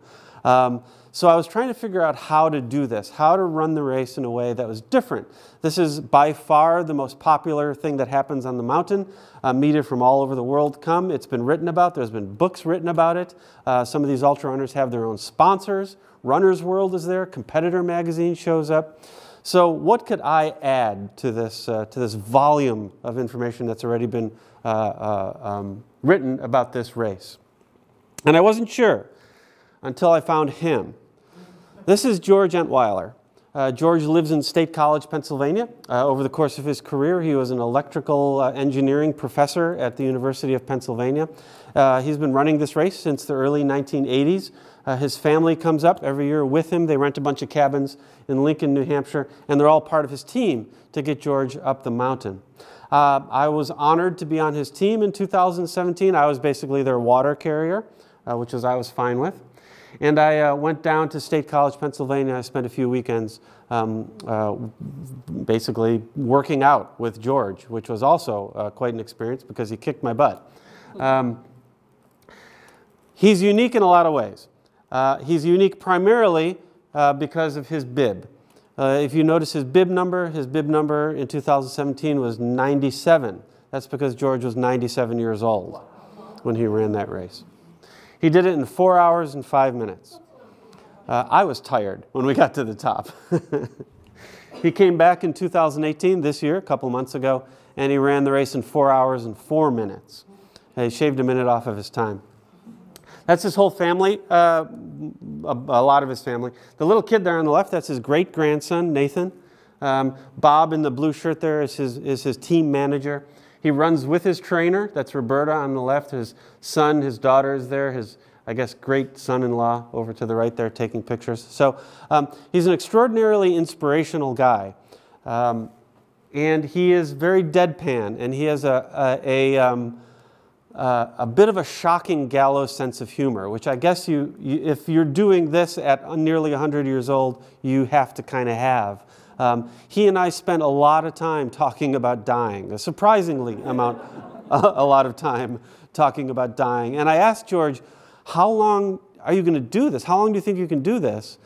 So I was trying to figure out how to do this, how to run the race in a way that was different. This is by far the most popular thing that happens on the mountain. Media from all over the world come. It's been written about. There's been books written about it. Some of these ultra runners have their own sponsors. Runner's World is there. Competitor magazine shows up. So what could I add to this volume of information that's already been written about this race? And I wasn't sure until I found him. This is George Entweiler. George lives in State College, Pennsylvania. Over the course of his career, he was an electrical engineering professor at the University of Pennsylvania. He's been running this race since the early 1980s. His family comes up every year with him. They rent a bunch of cabins in Lincoln, New Hampshire, and they're all part of his team to get George up the mountain. I was honored to be on his team in 2017. I was basically their water carrier, which I was fine with. And I went down to State College, Pennsylvania. I spent a few weekends basically working out with George, which was also quite an experience because he kicked my butt. He's unique in a lot of ways. He's unique primarily because of his bib. If you notice his bib number in 2017 was 97. That's because George was 97 years old when he ran that race. He did it in 4 hours and 5 minutes. I was tired when we got to the top. He came back in 2018, this year, a couple months ago, and he ran the race in 4 hours and 4 minutes. He shaved a minute off of his time. That's his whole family, a lot of his family. The little kid there on the left, that's his great-grandson, Nathan. Bob in the blue shirt there is his team manager. He runs with his trainer, that's Roberta on the left. His son, his daughter is there, his, I guess, great son-in-law over to the right there taking pictures. So he's an extraordinarily inspirational guy. And he is very deadpan, and he has a bit of a shocking gallows sense of humor, which I guess if you're doing this at nearly 100 years old, you have to kind of have. He and I spent a lot of time talking about dying, a surprisingly a lot of time talking about dying. And I asked George, "How long are you going to do this? How long do you think you can do this?"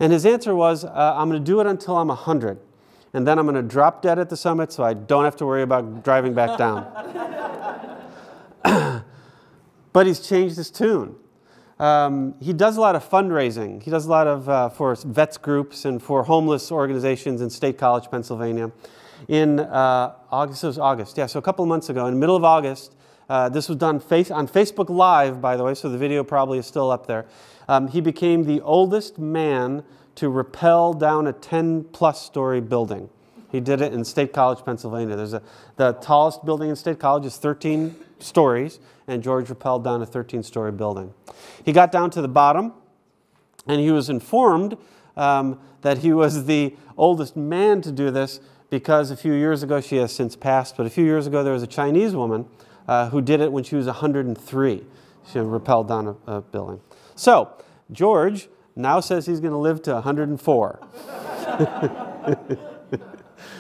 And his answer was, "I'm going to do it until I'm 100. And then I'm going to drop dead at the summit so I don't have to worry about driving back down." But he's changed his tune. He does a lot of fundraising. He does a lot of for vets groups and for homeless organizations in State College, Pennsylvania. In August, yeah, so a couple of months ago, in the middle of August, this was done on Facebook Live, by the way, so the video probably is still up there. He became the oldest man to rappel down a 10-plus story building. He did it in State College, Pennsylvania. The tallest building in State College is 13 stories, and George rappelled down a 13-story building. He got down to the bottom, and he was informed that he was the oldest man to do this because a few years ago, she has since passed, but a few years ago there was a Chinese woman who did it when she was 103. She rappelled down a building. So George now says he's going to live to 104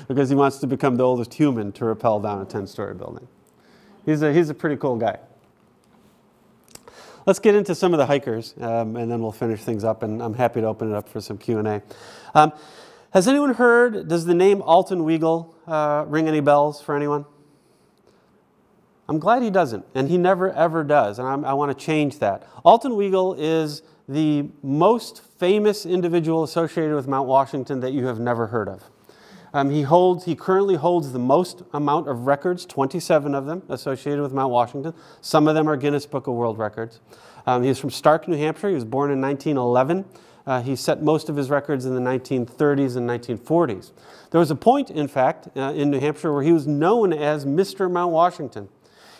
because he wants to become the oldest human to rappel down a 10-story building. He's a pretty cool guy. Let's get into some of the hikers, and then we'll finish things up, and I'm happy to open it up for some Q&A. Has anyone heard, does the name Alton Weigel ring any bells for anyone? I'm glad he doesn't, and he never ever does, and I want to change that. Alton Weigel is the most famous individual associated with Mount Washington that you have never heard of. He currently holds the most amount of records, 27 of them, associated with Mount Washington. Some of them are Guinness Book of World Records. He's from Stark, New Hampshire. He was born in 1911. He set most of his records in the 1930s and 1940s. There was a point, in fact, in New Hampshire where he was known as Mr. Mount Washington.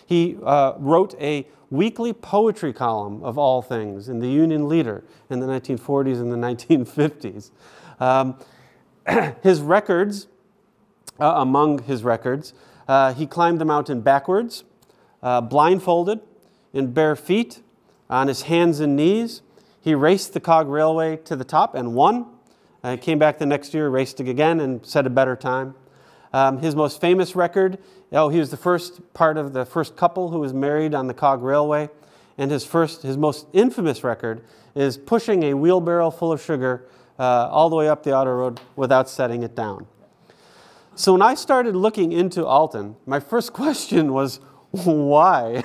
He wrote a weekly poetry column, of all things, in the Union Leader in the 1940s and the 1950s. His records, among his records, he climbed the mountain backwards, blindfolded, in bare feet, on his hands and knees. He raced the cog railway to the top and won. Came back the next year, raced it again, and set a better time. His most famous record, he was the first part of the first couple who was married on the cog railway. And his most infamous record is pushing a wheelbarrow full of sugar all the way up the auto road without setting it down. So when I started looking into Alton, my first question was, why?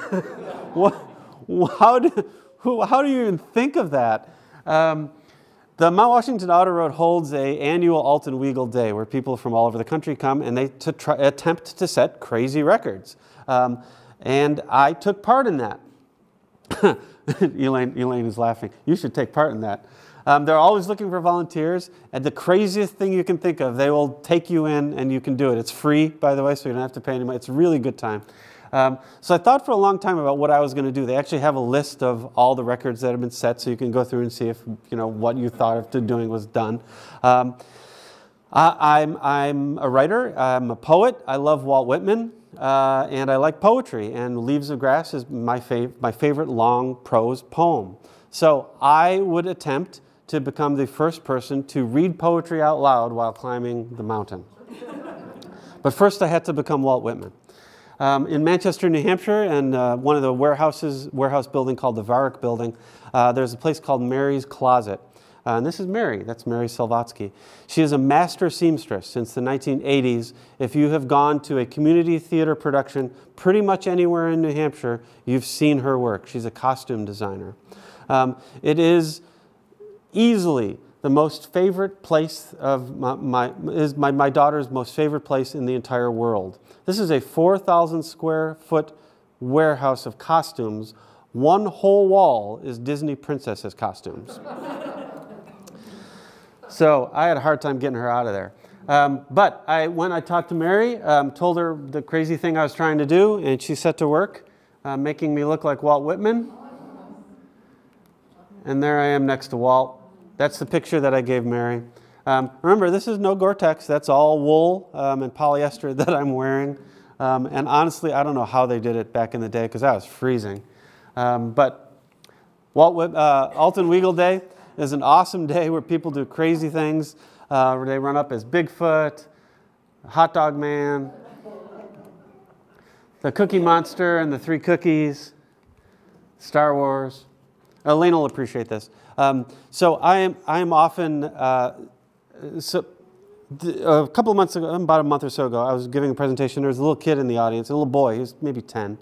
How do you even think of that? The Mount Washington Auto Road holds an annual Alton Weagle Day where people from all over the country come and they attempt to set crazy records. And I took part in that. Elaine is laughing. You should take part in that. They're always looking for volunteers, and the craziest thing you can think of, they will take you in and you can do it. It's free, by the way, so you don't have to pay any money. It's a really good time. So I thought for a long time about what I was going to do. They actually have a list of all the records that have been set, so you can go through and see if what you thought of doing was done. I'm a writer. I'm a poet. I love Walt Whitman, and I like poetry. And Leaves of Grass is my favorite long prose poem. So I would attempt to become the first person to read poetry out loud while climbing the mountain. But first I had to become Walt Whitman. In Manchester, New Hampshire, and one of the warehouse building called the Varick Building, there's a place called Mary's Closet. And this is Mary. That's Mary Selvatsky. She is a master seamstress since the 1980s. If you have gone to a community theater production pretty much anywhere in New Hampshire, you've seen her work. She's a costume designer. It is easily the most favorite place of my daughter's most favorite place in the entire world. This is a 4,000 square foot warehouse of costumes. One whole wall is Disney princesses costumes. So I had a hard time getting her out of there. But when I talked to Mary, told her the crazy thing I was trying to do, and she set to work making me look like Walt Whitman. And there I am next to Walt. That's the picture that I gave Mary. Remember, this is no Gore-Tex. That's all wool and polyester that I'm wearing. And honestly, I don't know how they did it back in the day because I was freezing. But Alton Weagle Day is an awesome day where people do crazy things. Where they run up as Bigfoot, Hot Dog Man, the Cookie Monster and the Three Cookies, Star Wars. Elaine will appreciate this. So I am often, a couple of months ago, about a month or so ago, I was giving a presentation. There was a little kid in the audience, a little boy. He was maybe 10.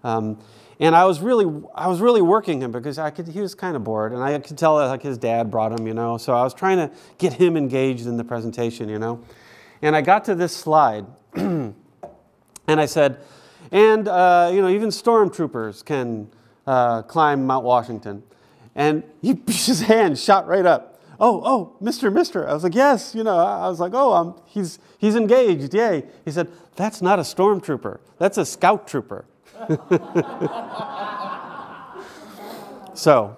And I was really working him because he was kind of bored, and I could tell that like his dad brought him, So I was trying to get him engaged in the presentation, And I got to this slide, and I said, and even stormtroopers can climb Mount Washington. And his hand shot right up. Oh, Mister. I was like, yes, I was like, he's engaged, yay. He said, that's not a stormtrooper. That's a scout trooper. So,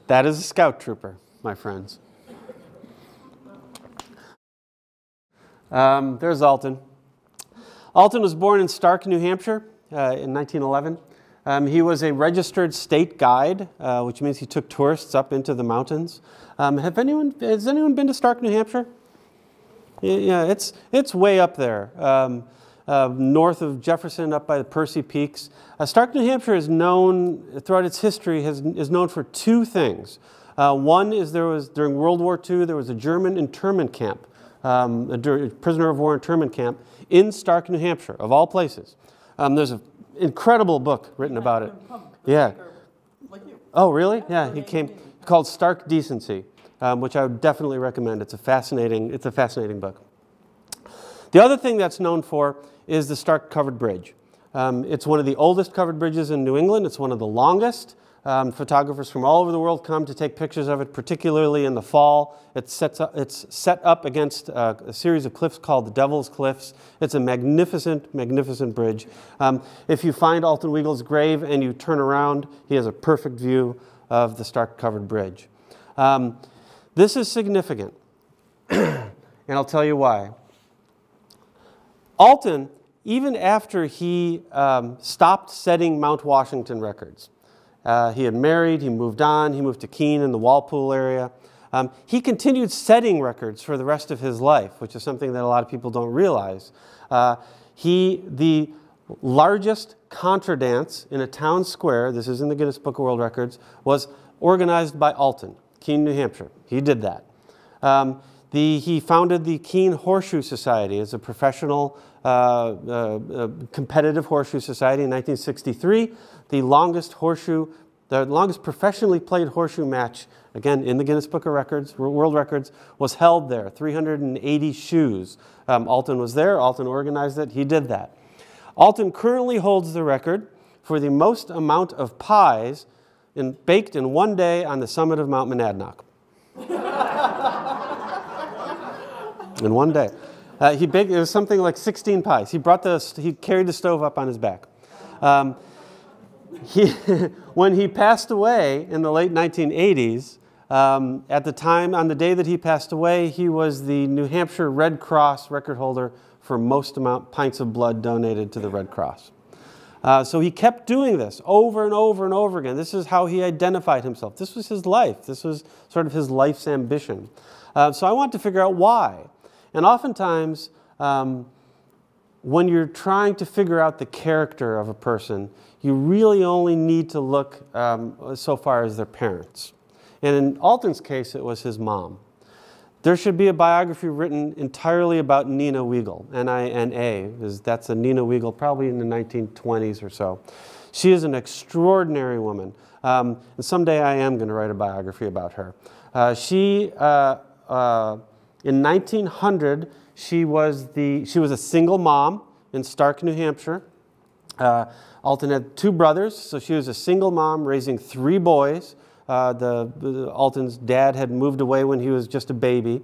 that is a scout trooper, my friends. There's Alton. Alton was born in Stark, New Hampshire in 1911. He was a registered state guide, which means he took tourists up into the mountains. Has anyone been to Stark, New Hampshire? Yeah, it's way up there. North of Jefferson, up by the Percy Peaks. Stark, New Hampshire is known, throughout its history, is known for two things. One is during World War II, there was a German internment camp, a prisoner of war internment camp in Stark, New Hampshire, of all places. There's an incredible book written about it. Yeah. Oh, really? Yeah, he came, called Stark Decency, which I would definitely recommend. It's a fascinating book. The other thing that's known for is the Stark Covered Bridge. It's one of the oldest covered bridges in New England. It's one of the longest. Photographers from all over the world come to take pictures of it, particularly in the fall. It's set up against a series of cliffs called the Devil's Cliffs. It's a magnificent, magnificent bridge. If you find Alton Weagle's grave and you turn around, he has a perfect view of the Stark Covered Bridge. This is significant, and I'll tell you why. Alton, even after he stopped setting Mount Washington records, he had married, he moved on, he moved to Keene in the Walpole area. He continued setting records for the rest of his life, which is something that a lot of people don't realize. The largest contra dance in a town square, this is in the Guinness Book of World Records, was organized by Alton, Keene, New Hampshire. He did that. He founded the Keene Horseshoe Society as a professional competitive horseshoe society in 1963. The longest professionally played horseshoe match, again in the Guinness Book of Records, World Records, was held there. 380 shoes. Alton was there. Alton organized it. He did that. Alton currently holds the record for the most amount of pies baked in one day on the summit of Mount Monadnock. In one day. He baked, it was something like 16 pies. He carried the stove up on his back. When he passed away in the late 1980s, at the time, on the day that he passed away, he was the New Hampshire Red Cross record holder for most pints of blood donated to the Red Cross. So he kept doing this over and over and over again. This is how he identified himself. This was his life. This was sort of his life's ambition. So I wanted to figure out why. And oftentimes, when you're trying to figure out the character of a person, you really only need to look so far as their parents. And in Alton's case, it was his mom. There should be a biography written entirely about Nina Weagle, N-I-N-A, that's a Nina Weagle probably in the 1920s or so. She is an extraordinary woman. And someday I am going to write a biography about her. In 1900, she was a single mom in Stark, New Hampshire. Alton had 2 brothers, so she was a single mom raising 3 boys. Alton's dad had moved away when he was just a baby.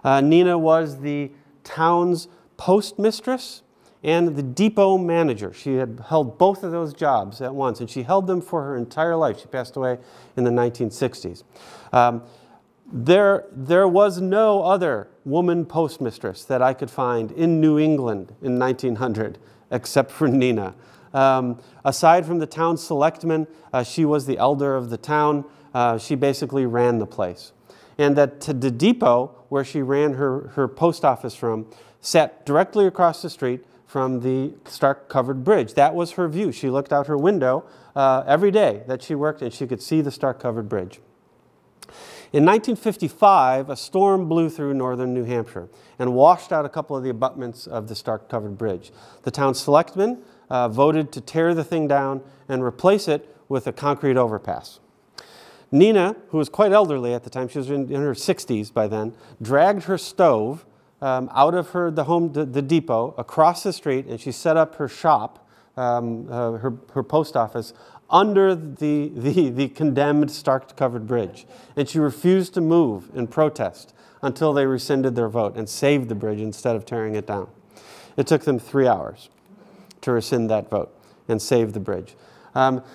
Nina was the town's postmistress and the depot manager. She had held both of those jobs at once, and she held them for her entire life. She passed away in the 1960s. There was no other woman postmistress that I could find in New England in 1900 except for Nina. Aside from the town selectman, she was the elder of the town. She basically ran the place. And that the depot, where she ran her post office from, sat directly across the street from the Stark Covered Bridge. That was her view. She looked out her window every day that she worked, and she could see the Stark Covered Bridge. In 1955, a storm blew through northern New Hampshire and washed out a couple of the abutments of the Stark Covered Bridge. The town selectmen voted to tear the thing down and replace it with a concrete overpass. Nina, who was quite elderly at the time, she was in her 60s by then, dragged her stove out of the depot across the street, and she set up her shop, her post office, under the condemned Stark Covered Bridge. And she refused to move in protest until they rescinded their vote and saved the bridge instead of tearing it down. It took them 3 hours to rescind that vote and save the bridge.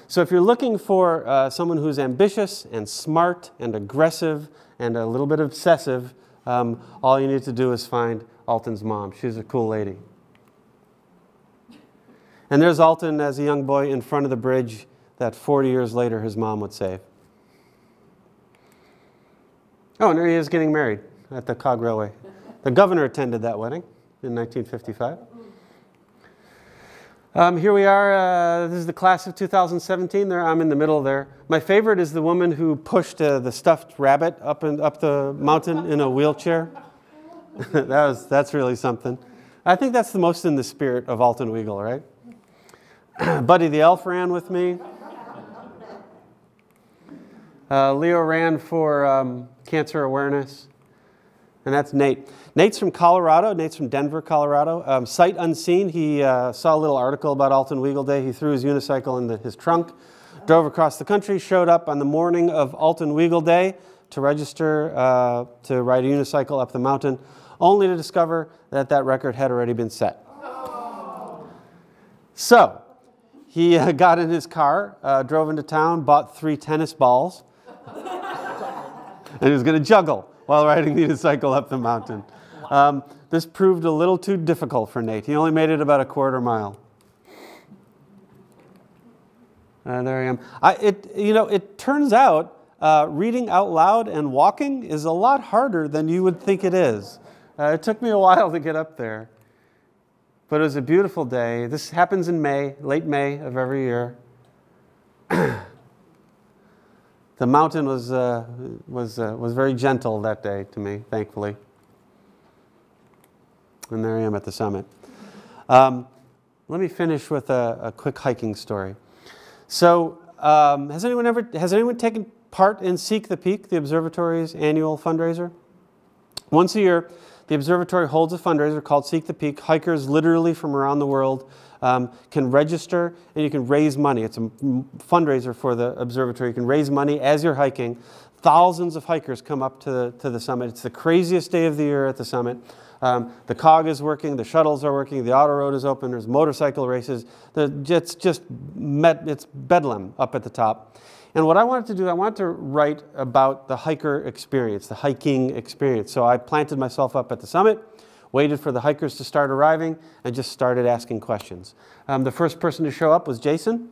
So if you're looking for someone who's ambitious and smart and aggressive and a little bit obsessive, all you need to do is find Alton's mom. She's a cool lady. And there's Alton as a young boy in front of the bridge that 40 years later his mom would save. Oh, and there he is getting married at the Cog Railway. The governor attended that wedding in 1955. Here we are, this is the class of 2017. I'm in the middle there. My favorite is the woman who pushed the stuffed rabbit up the mountain in a wheelchair. That's really something. I think that's the most in the spirit of Alton Weagle, right? Buddy the Elf ran with me. Leo ran for cancer awareness. And that's Nate. Nate's from Colorado. Nate's from Denver, Colorado. Sight unseen, he saw a little article about Alton Weagle Day. He threw his unicycle into his trunk, drove across the country, showed up on the morning of Alton Weagle Day to register to ride a unicycle up the mountain, only to discover that that record had already been set. So he got in his car, drove into town, bought 3 tennis balls, and he was going to juggle while riding the unicycle up the mountain. This proved a little too difficult for Nate. He only made it about a quarter mile. There I am. It turns out reading out loud and walking is a lot harder than you would think it is. It took me a while to get up there. But it was a beautiful day. This happens in May, late May of every year. The mountain was very gentle that day to me, thankfully. And there I am at the summit. Let me finish with a quick hiking story. So, has anyone taken part in Seek the Peak, the observatory's annual fundraiser? Once a year, the observatory holds a fundraiser called Seek the Peak. Hikers literally from around the world can register and you can raise money. It's a fundraiser for the observatory. You can raise money as you're hiking. Thousands of hikers come up to the summit. It's the craziest day of the year at the summit. The COG is working, the shuttles are working, the auto road is open, there's motorcycle races. It's bedlam up at the top. And what I wanted to do, I wanted to write about the hiker experience, the hiking experience. So I planted myself up at the summit, waited for the hikers to start arriving, and just started asking questions. The first person to show up was Jason.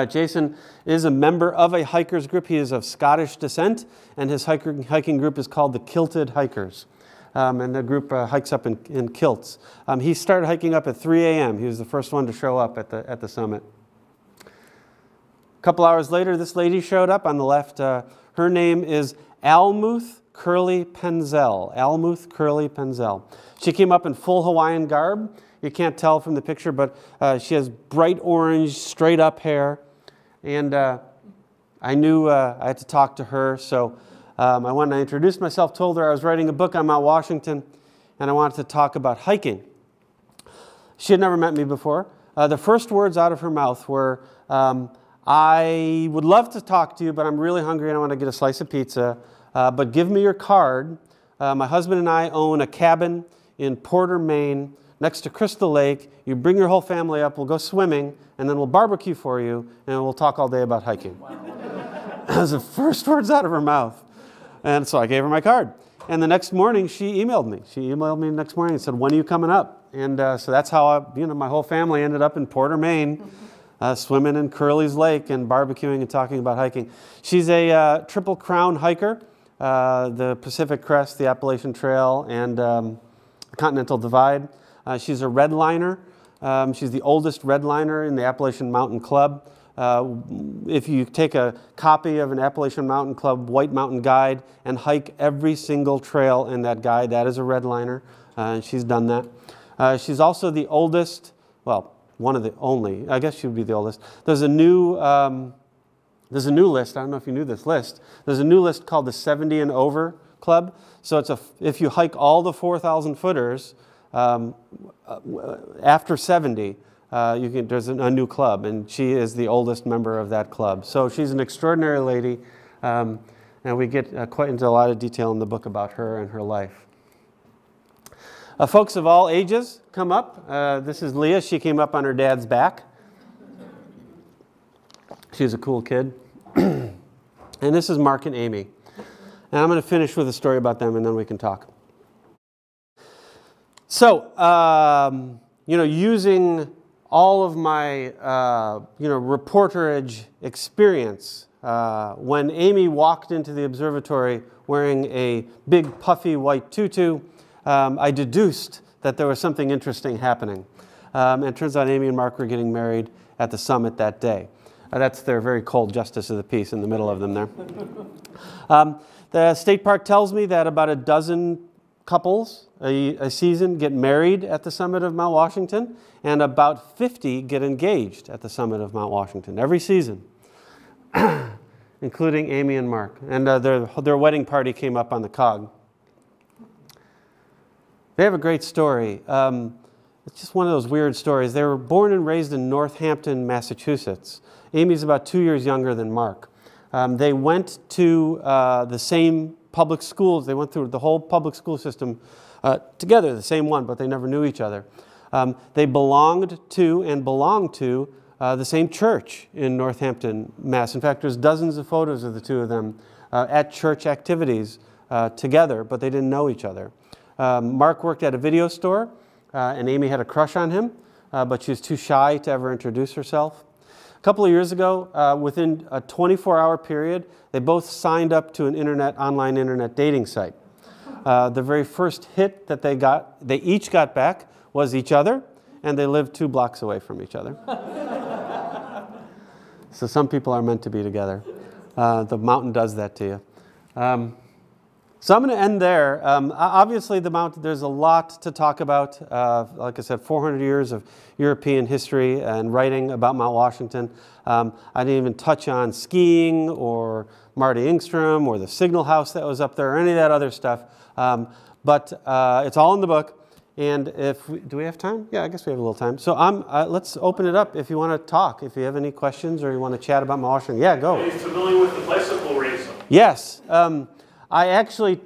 Jason is a member of a hikers group. He is of Scottish descent, and his hiking group is called the Kilted Hikers. And the group hikes up in kilts. He started hiking up at 3 a.m. He was the first one to show up at the summit. A couple hours later, this lady showed up on the left. Her name is Almuth Curly Penzel. Almuth Curly Penzel. She came up in full Hawaiian garb. You can't tell from the picture, but she has bright orange, straight up hair. And I knew I had to talk to her, so I went and I introduced myself, told her I was writing a book on Mount Washington, and I wanted to talk about hiking. She had never met me before. The first words out of her mouth were, I would love to talk to you, but I'm really hungry and I want to get a slice of pizza. But give me your card. My husband and I own a cabin in Porter, Maine, next to Crystal Lake. You bring your whole family up, we'll go swimming, and then we'll barbecue for you, and we'll talk all day about hiking. That was the first words out of her mouth. And so I gave her my card. And the next morning, she emailed me. She emailed me the next morning and said, when are you coming up? And so that's how my whole family ended up in Porter, Maine. Swimming in Curly's Lake and barbecuing and talking about hiking. She's a Triple Crown hiker, the Pacific Crest, the Appalachian Trail, and the Continental Divide. She's a redliner. She's the oldest redliner in the Appalachian Mountain Club. If you take a copy of an Appalachian Mountain Club White Mountain Guide and hike every single trail in that guide, that is a redliner. And she's done that. She's also the oldest, well, one of the only, I guess she would be the oldest. There's a new list, I don't know if you knew this list. There's a new list called the 70 and Over Club. So if you hike all the 4,000 footers after 70, there's a new club, and she is the oldest member of that club. So she's an extraordinary lady, and we get quite into a lot of detail in the book about her and her life. Folks of all ages come up. This is Leah. She came up on her dad's back. She's a cool kid. And this is Mark and Amy. And I'm going to finish with a story about them, and then we can talk. So, using all of my, reporterage experience, when Amy walked into the observatory wearing a big puffy white tutu, I deduced that there was something interesting happening. And it turns out Amy and Mark were getting married at the summit that day. That's their very cold justice of the peace in the middle of them there. The state park tells me that about a dozen couples a season get married at the summit of Mount Washington, and about 50 get engaged at the summit of Mount Washington every season, including Amy and Mark. And their wedding party came up on the COG. They have a great story. It's just one of those weird stories. They were born and raised in Northampton, Massachusetts. Amy's about 2 years younger than Mark. They went to the same public schools. They went through the whole public school system together, the same one, but they never knew each other. They belonged to and belong to the same church in Northampton, Mass. In fact, there's dozens of photos of the two of them at church activities together, but they didn't know each other. Mark worked at a video store, and Amy had a crush on him, but she was too shy to ever introduce herself. A couple of years ago, within a 24-hour period, they both signed up to an online internet dating site. The very first hit that they each got back was each other, and they lived 2 blocks away from each other. So some people are meant to be together. The mountain does that to you. So I'm going to end there. Obviously, the mountain, there's a lot to talk about. Like I said, 400 years of European history and writing about Mount Washington. I didn't even touch on skiing or Marty Engstrom or the signal house that was up there or any of that other stuff. But it's all in the book. And do we have time? Yeah, I guess we have a little time. So let's open it up if you want to talk. If you have any questions or you want to chat about Mount Washington. Yeah, go. Are you familiar with the bicycle race? Yes. I actually,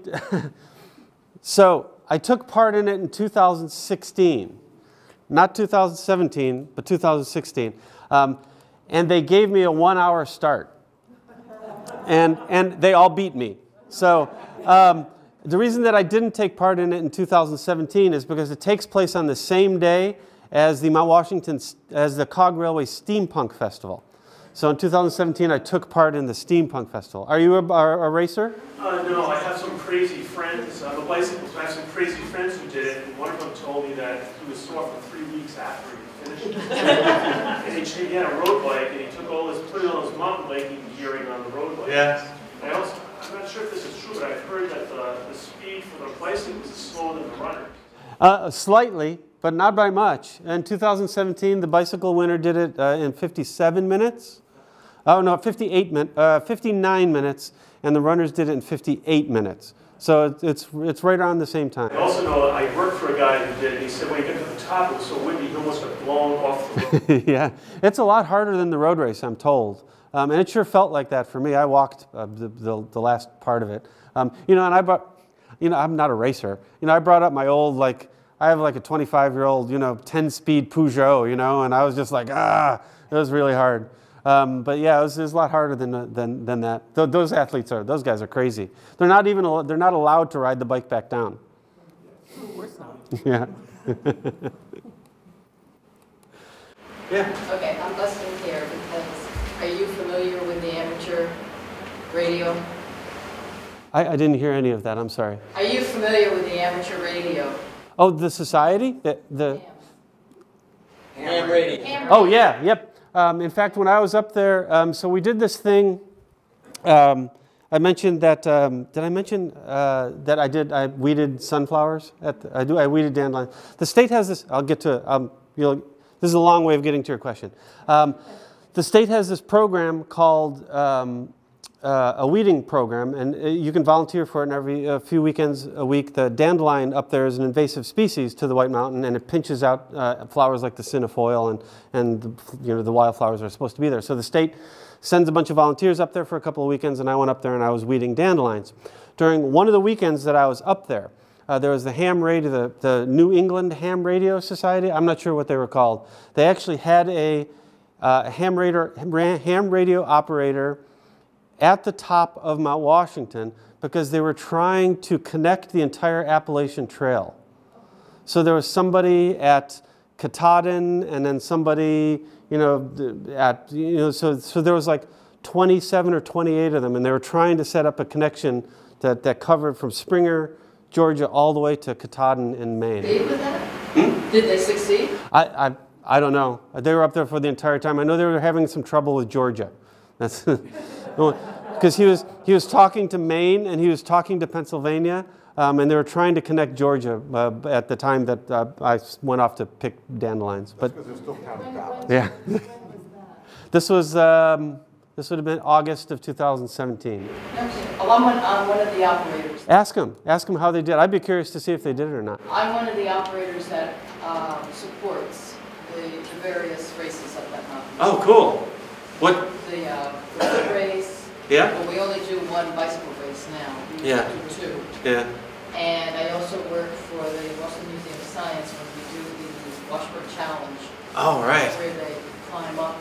so I took part in it in 2016, not 2017, but 2016. And they gave me a 1-hour start. And they all beat me. So the reason that I didn't take part in it in 2017 is because it takes place on the same day as the as the Cog Railway Steampunk Festival. So in 2017, I took part in the Steampunk Festival. Are you a racer? No, I have some crazy friends. I'm a bicyclist. I have some crazy friends who did it. And one of them told me that he was sore for 3 weeks after he finished. And he had a road bike, and he put all his mountain biking gearing on the road bike. Yes. I'm not sure if this is true, but I've heard that the speed for the bicycle is slower than the runner. Slightly, but not by much. In 2017, the bicycle winner did it in 57 minutes. Oh no, 59 minutes, and the runners did it in 58 minutes. So it's right around the same time. I also know I worked for a guy who did it, and he said when he got to the top, it was so windy, he almost got blown off the road. Yeah, it's a lot harder than the road race, I'm told. And it sure felt like that for me. I walked the last part of it. You know, and I'm not a racer. You know, I brought up my old, I have like a 25-year-old, 10-speed Peugeot, and I was just like, it was really hard. But yeah, it was a lot harder than that. Those guys are crazy. They're not allowed to ride the bike back down. Worse not. Yeah. Yeah. Okay, I'm listening here because are you familiar with the amateur radio? I didn't hear any of that. I'm sorry. Are you familiar with the amateur radio? Oh, the society? Ham radio. Oh yeah. Yep. In fact, when I was up there, so we did this thing. I mentioned that. Did I mention that I weeded sunflowers? I weeded dandelions. The state has this. I'll get to it. This is a long way of getting to your question. The state has this program called a weeding program, and you can volunteer for it. And every few weekends a week, the dandelion up there is an invasive species to the White Mountain, and it pinches out flowers like the cinnafoil and the wildflowers are supposed to be there. So the state sends a bunch of volunteers up there for a couple of weekends, and I went up there and I was weeding dandelions. During one of the weekends that I was up there, there was the ham radio, the New England Ham Radio Society. I'm not sure what they were called. They actually had a ham radio operator at the top of Mount Washington because they were trying to connect the entire Appalachian Trail. So there was somebody at Katahdin and then somebody, so there was like 27 or 28 of them, and they were trying to set up a connection that covered from Springer, Georgia, all the way to Katahdin in Maine. Did they succeed? I don't know. They were up there for the entire time. I know they were having some trouble with Georgia. That's because he was talking to Maine and he was talking to Pennsylvania, and they were trying to connect Georgia at the time that I went off to pick dandelions. But because they're still counting ballots. yeah, this would have been August of 2017. Okay. Along on one of the operators. Ask them how they did. I'd be curious to see if they did it or not. I'm one of the operators that supports the various races up that mountain. Oh, cool. What? The foot race. Yeah. Well, we only do one bicycle race now. We Yeah. used to do 2. Yeah. And I also work for the Boston Museum of Science when we do the Washburn Challenge. Oh, right. Where they climb up.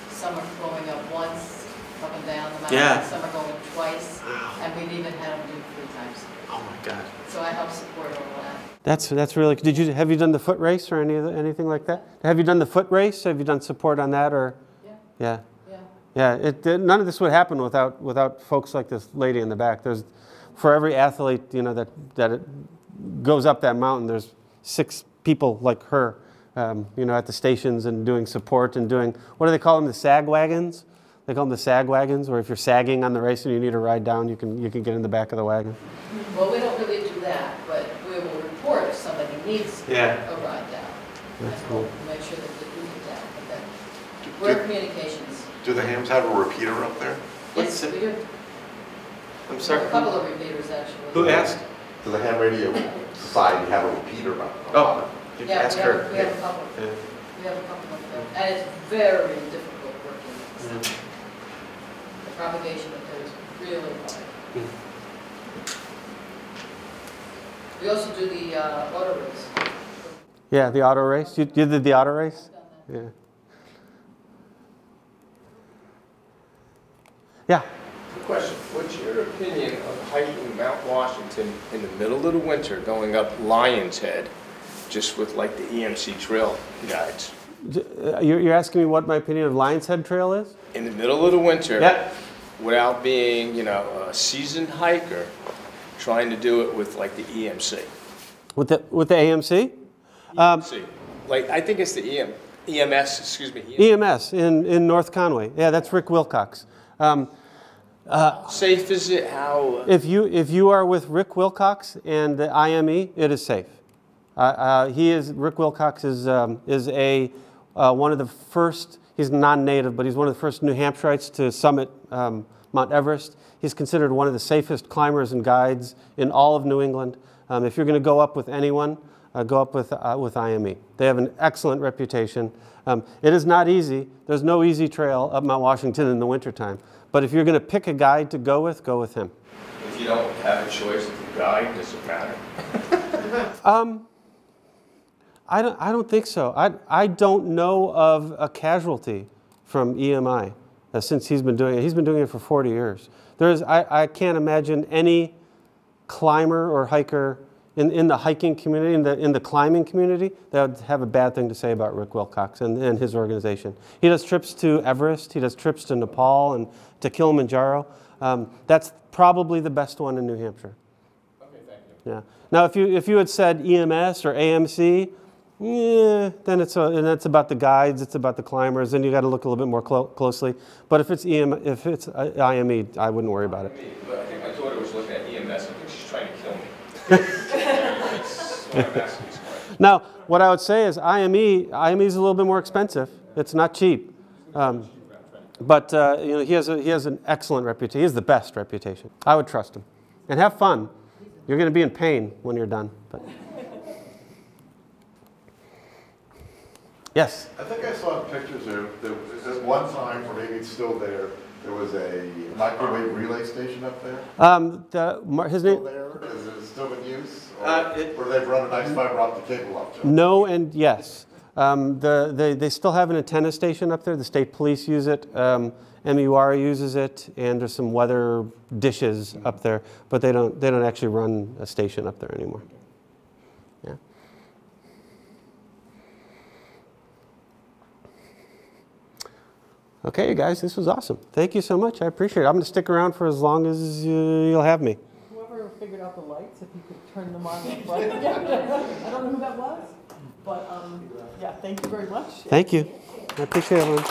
Some are going up once, up and down the mountain. Yeah. Some are going twice. Wow. And we've even had them do 3 times. Oh my God. So I help support all that. That's really. Have you done the foot race or anything like that? Have you done the foot race? Have you done support on that or? Yeah. Yeah. Yeah. None of this would happen without folks like this lady in the back. For every athlete that it goes up that mountain, there's 6 people like her, at the stations and doing support and doing, what do they call them? The sag wagons. They call them the sag wagons, where if you're sagging on the race and you need a ride down, you can get in the back of the wagon. Well, we don't really do that, but we will report if somebody needs a ride down. That's cool. We'll make sure that they do get down. But we're communications. Do the hams have a repeater up there? Yes, we do. I'm sorry. A couple of repeaters, actually. Who asked? Does the Ham Radio Society have a repeater up there? Oh, you can ask her. We have a couple. Yeah. We have a couple of them. And it's very difficult working. The propagation of it is really hard. We also do the auto race. Yeah, the auto race. You did the auto race? Yeah. Yeah. Good question. What's your opinion of hiking Mount Washington in the middle of the winter, going up Lion's Head, just with like the EMC trail guides? You're asking me what my opinion of Lion's Head Trail is? In the middle of the winter, Yeah. without being, a seasoned hiker, trying to do it with like the EMC. With the AMC? EMC. I think it's the EMS, excuse me. EMS in North Conway. Yeah, that's Rick Wilcox. Safe is it? How? If you are with Rick Wilcox and the IME, it is safe. Rick Wilcox is one of the first. He's non-native, but he's one of the first New Hampshireites to summit Mount Everest. He's considered one of the safest climbers and guides in all of New England. If you're going to go up with anyone, go up with IME. They have an excellent reputation. It is not easy. There's no easy trail up Mount Washington in the wintertime. But if you're going to pick a guide to go with him. If you don't have a choice of the guide, does it matter? I don't think so. I don't know of a casualty from EMI since he's been doing it. He's been doing it for 40 years. I can't imagine any climber or hiker in the hiking community, in the climbing community, that would have a bad thing to say about Rick Wilcox and his organization. He does trips to Everest. He does trips to Nepal and to Kilimanjaro. That's probably the best one in New Hampshire. Okay, thank you. Yeah. Now, if you had said EMS or AMC, yeah, then it's about the guides, it's about the climbers, then you got to look a little bit more closely. But if it's IME, I wouldn't worry about it. But I think my daughter was looking at EMS. I think she's trying to kill me. That's what I'm asking. Now, what I would say is IME is a little bit more expensive. It's not cheap. But he has an excellent reputation. He has the best reputation. I would trust him. And have fun. You're going to be in pain when you're done. But. Yes? I think I saw pictures there at one time, or maybe it's still there, there was a microwave relay station up there. His name? Still there? Is it still in use? Or they've run a nice fiber optic cable up to it? No and yes. They still have an antenna station up there. The state police use it. MUR uses it, and there's some weather dishes up there, but they don't actually run a station up there anymore. Yeah. Okay, you guys, this was awesome. Thank you so much. I appreciate it. I'm going to stick around for as long as you'll have me. Whoever figured out the lights, if you could turn them on. I don't know who that was, but yeah, thank you very much. Thank you. I appreciate it, everyone.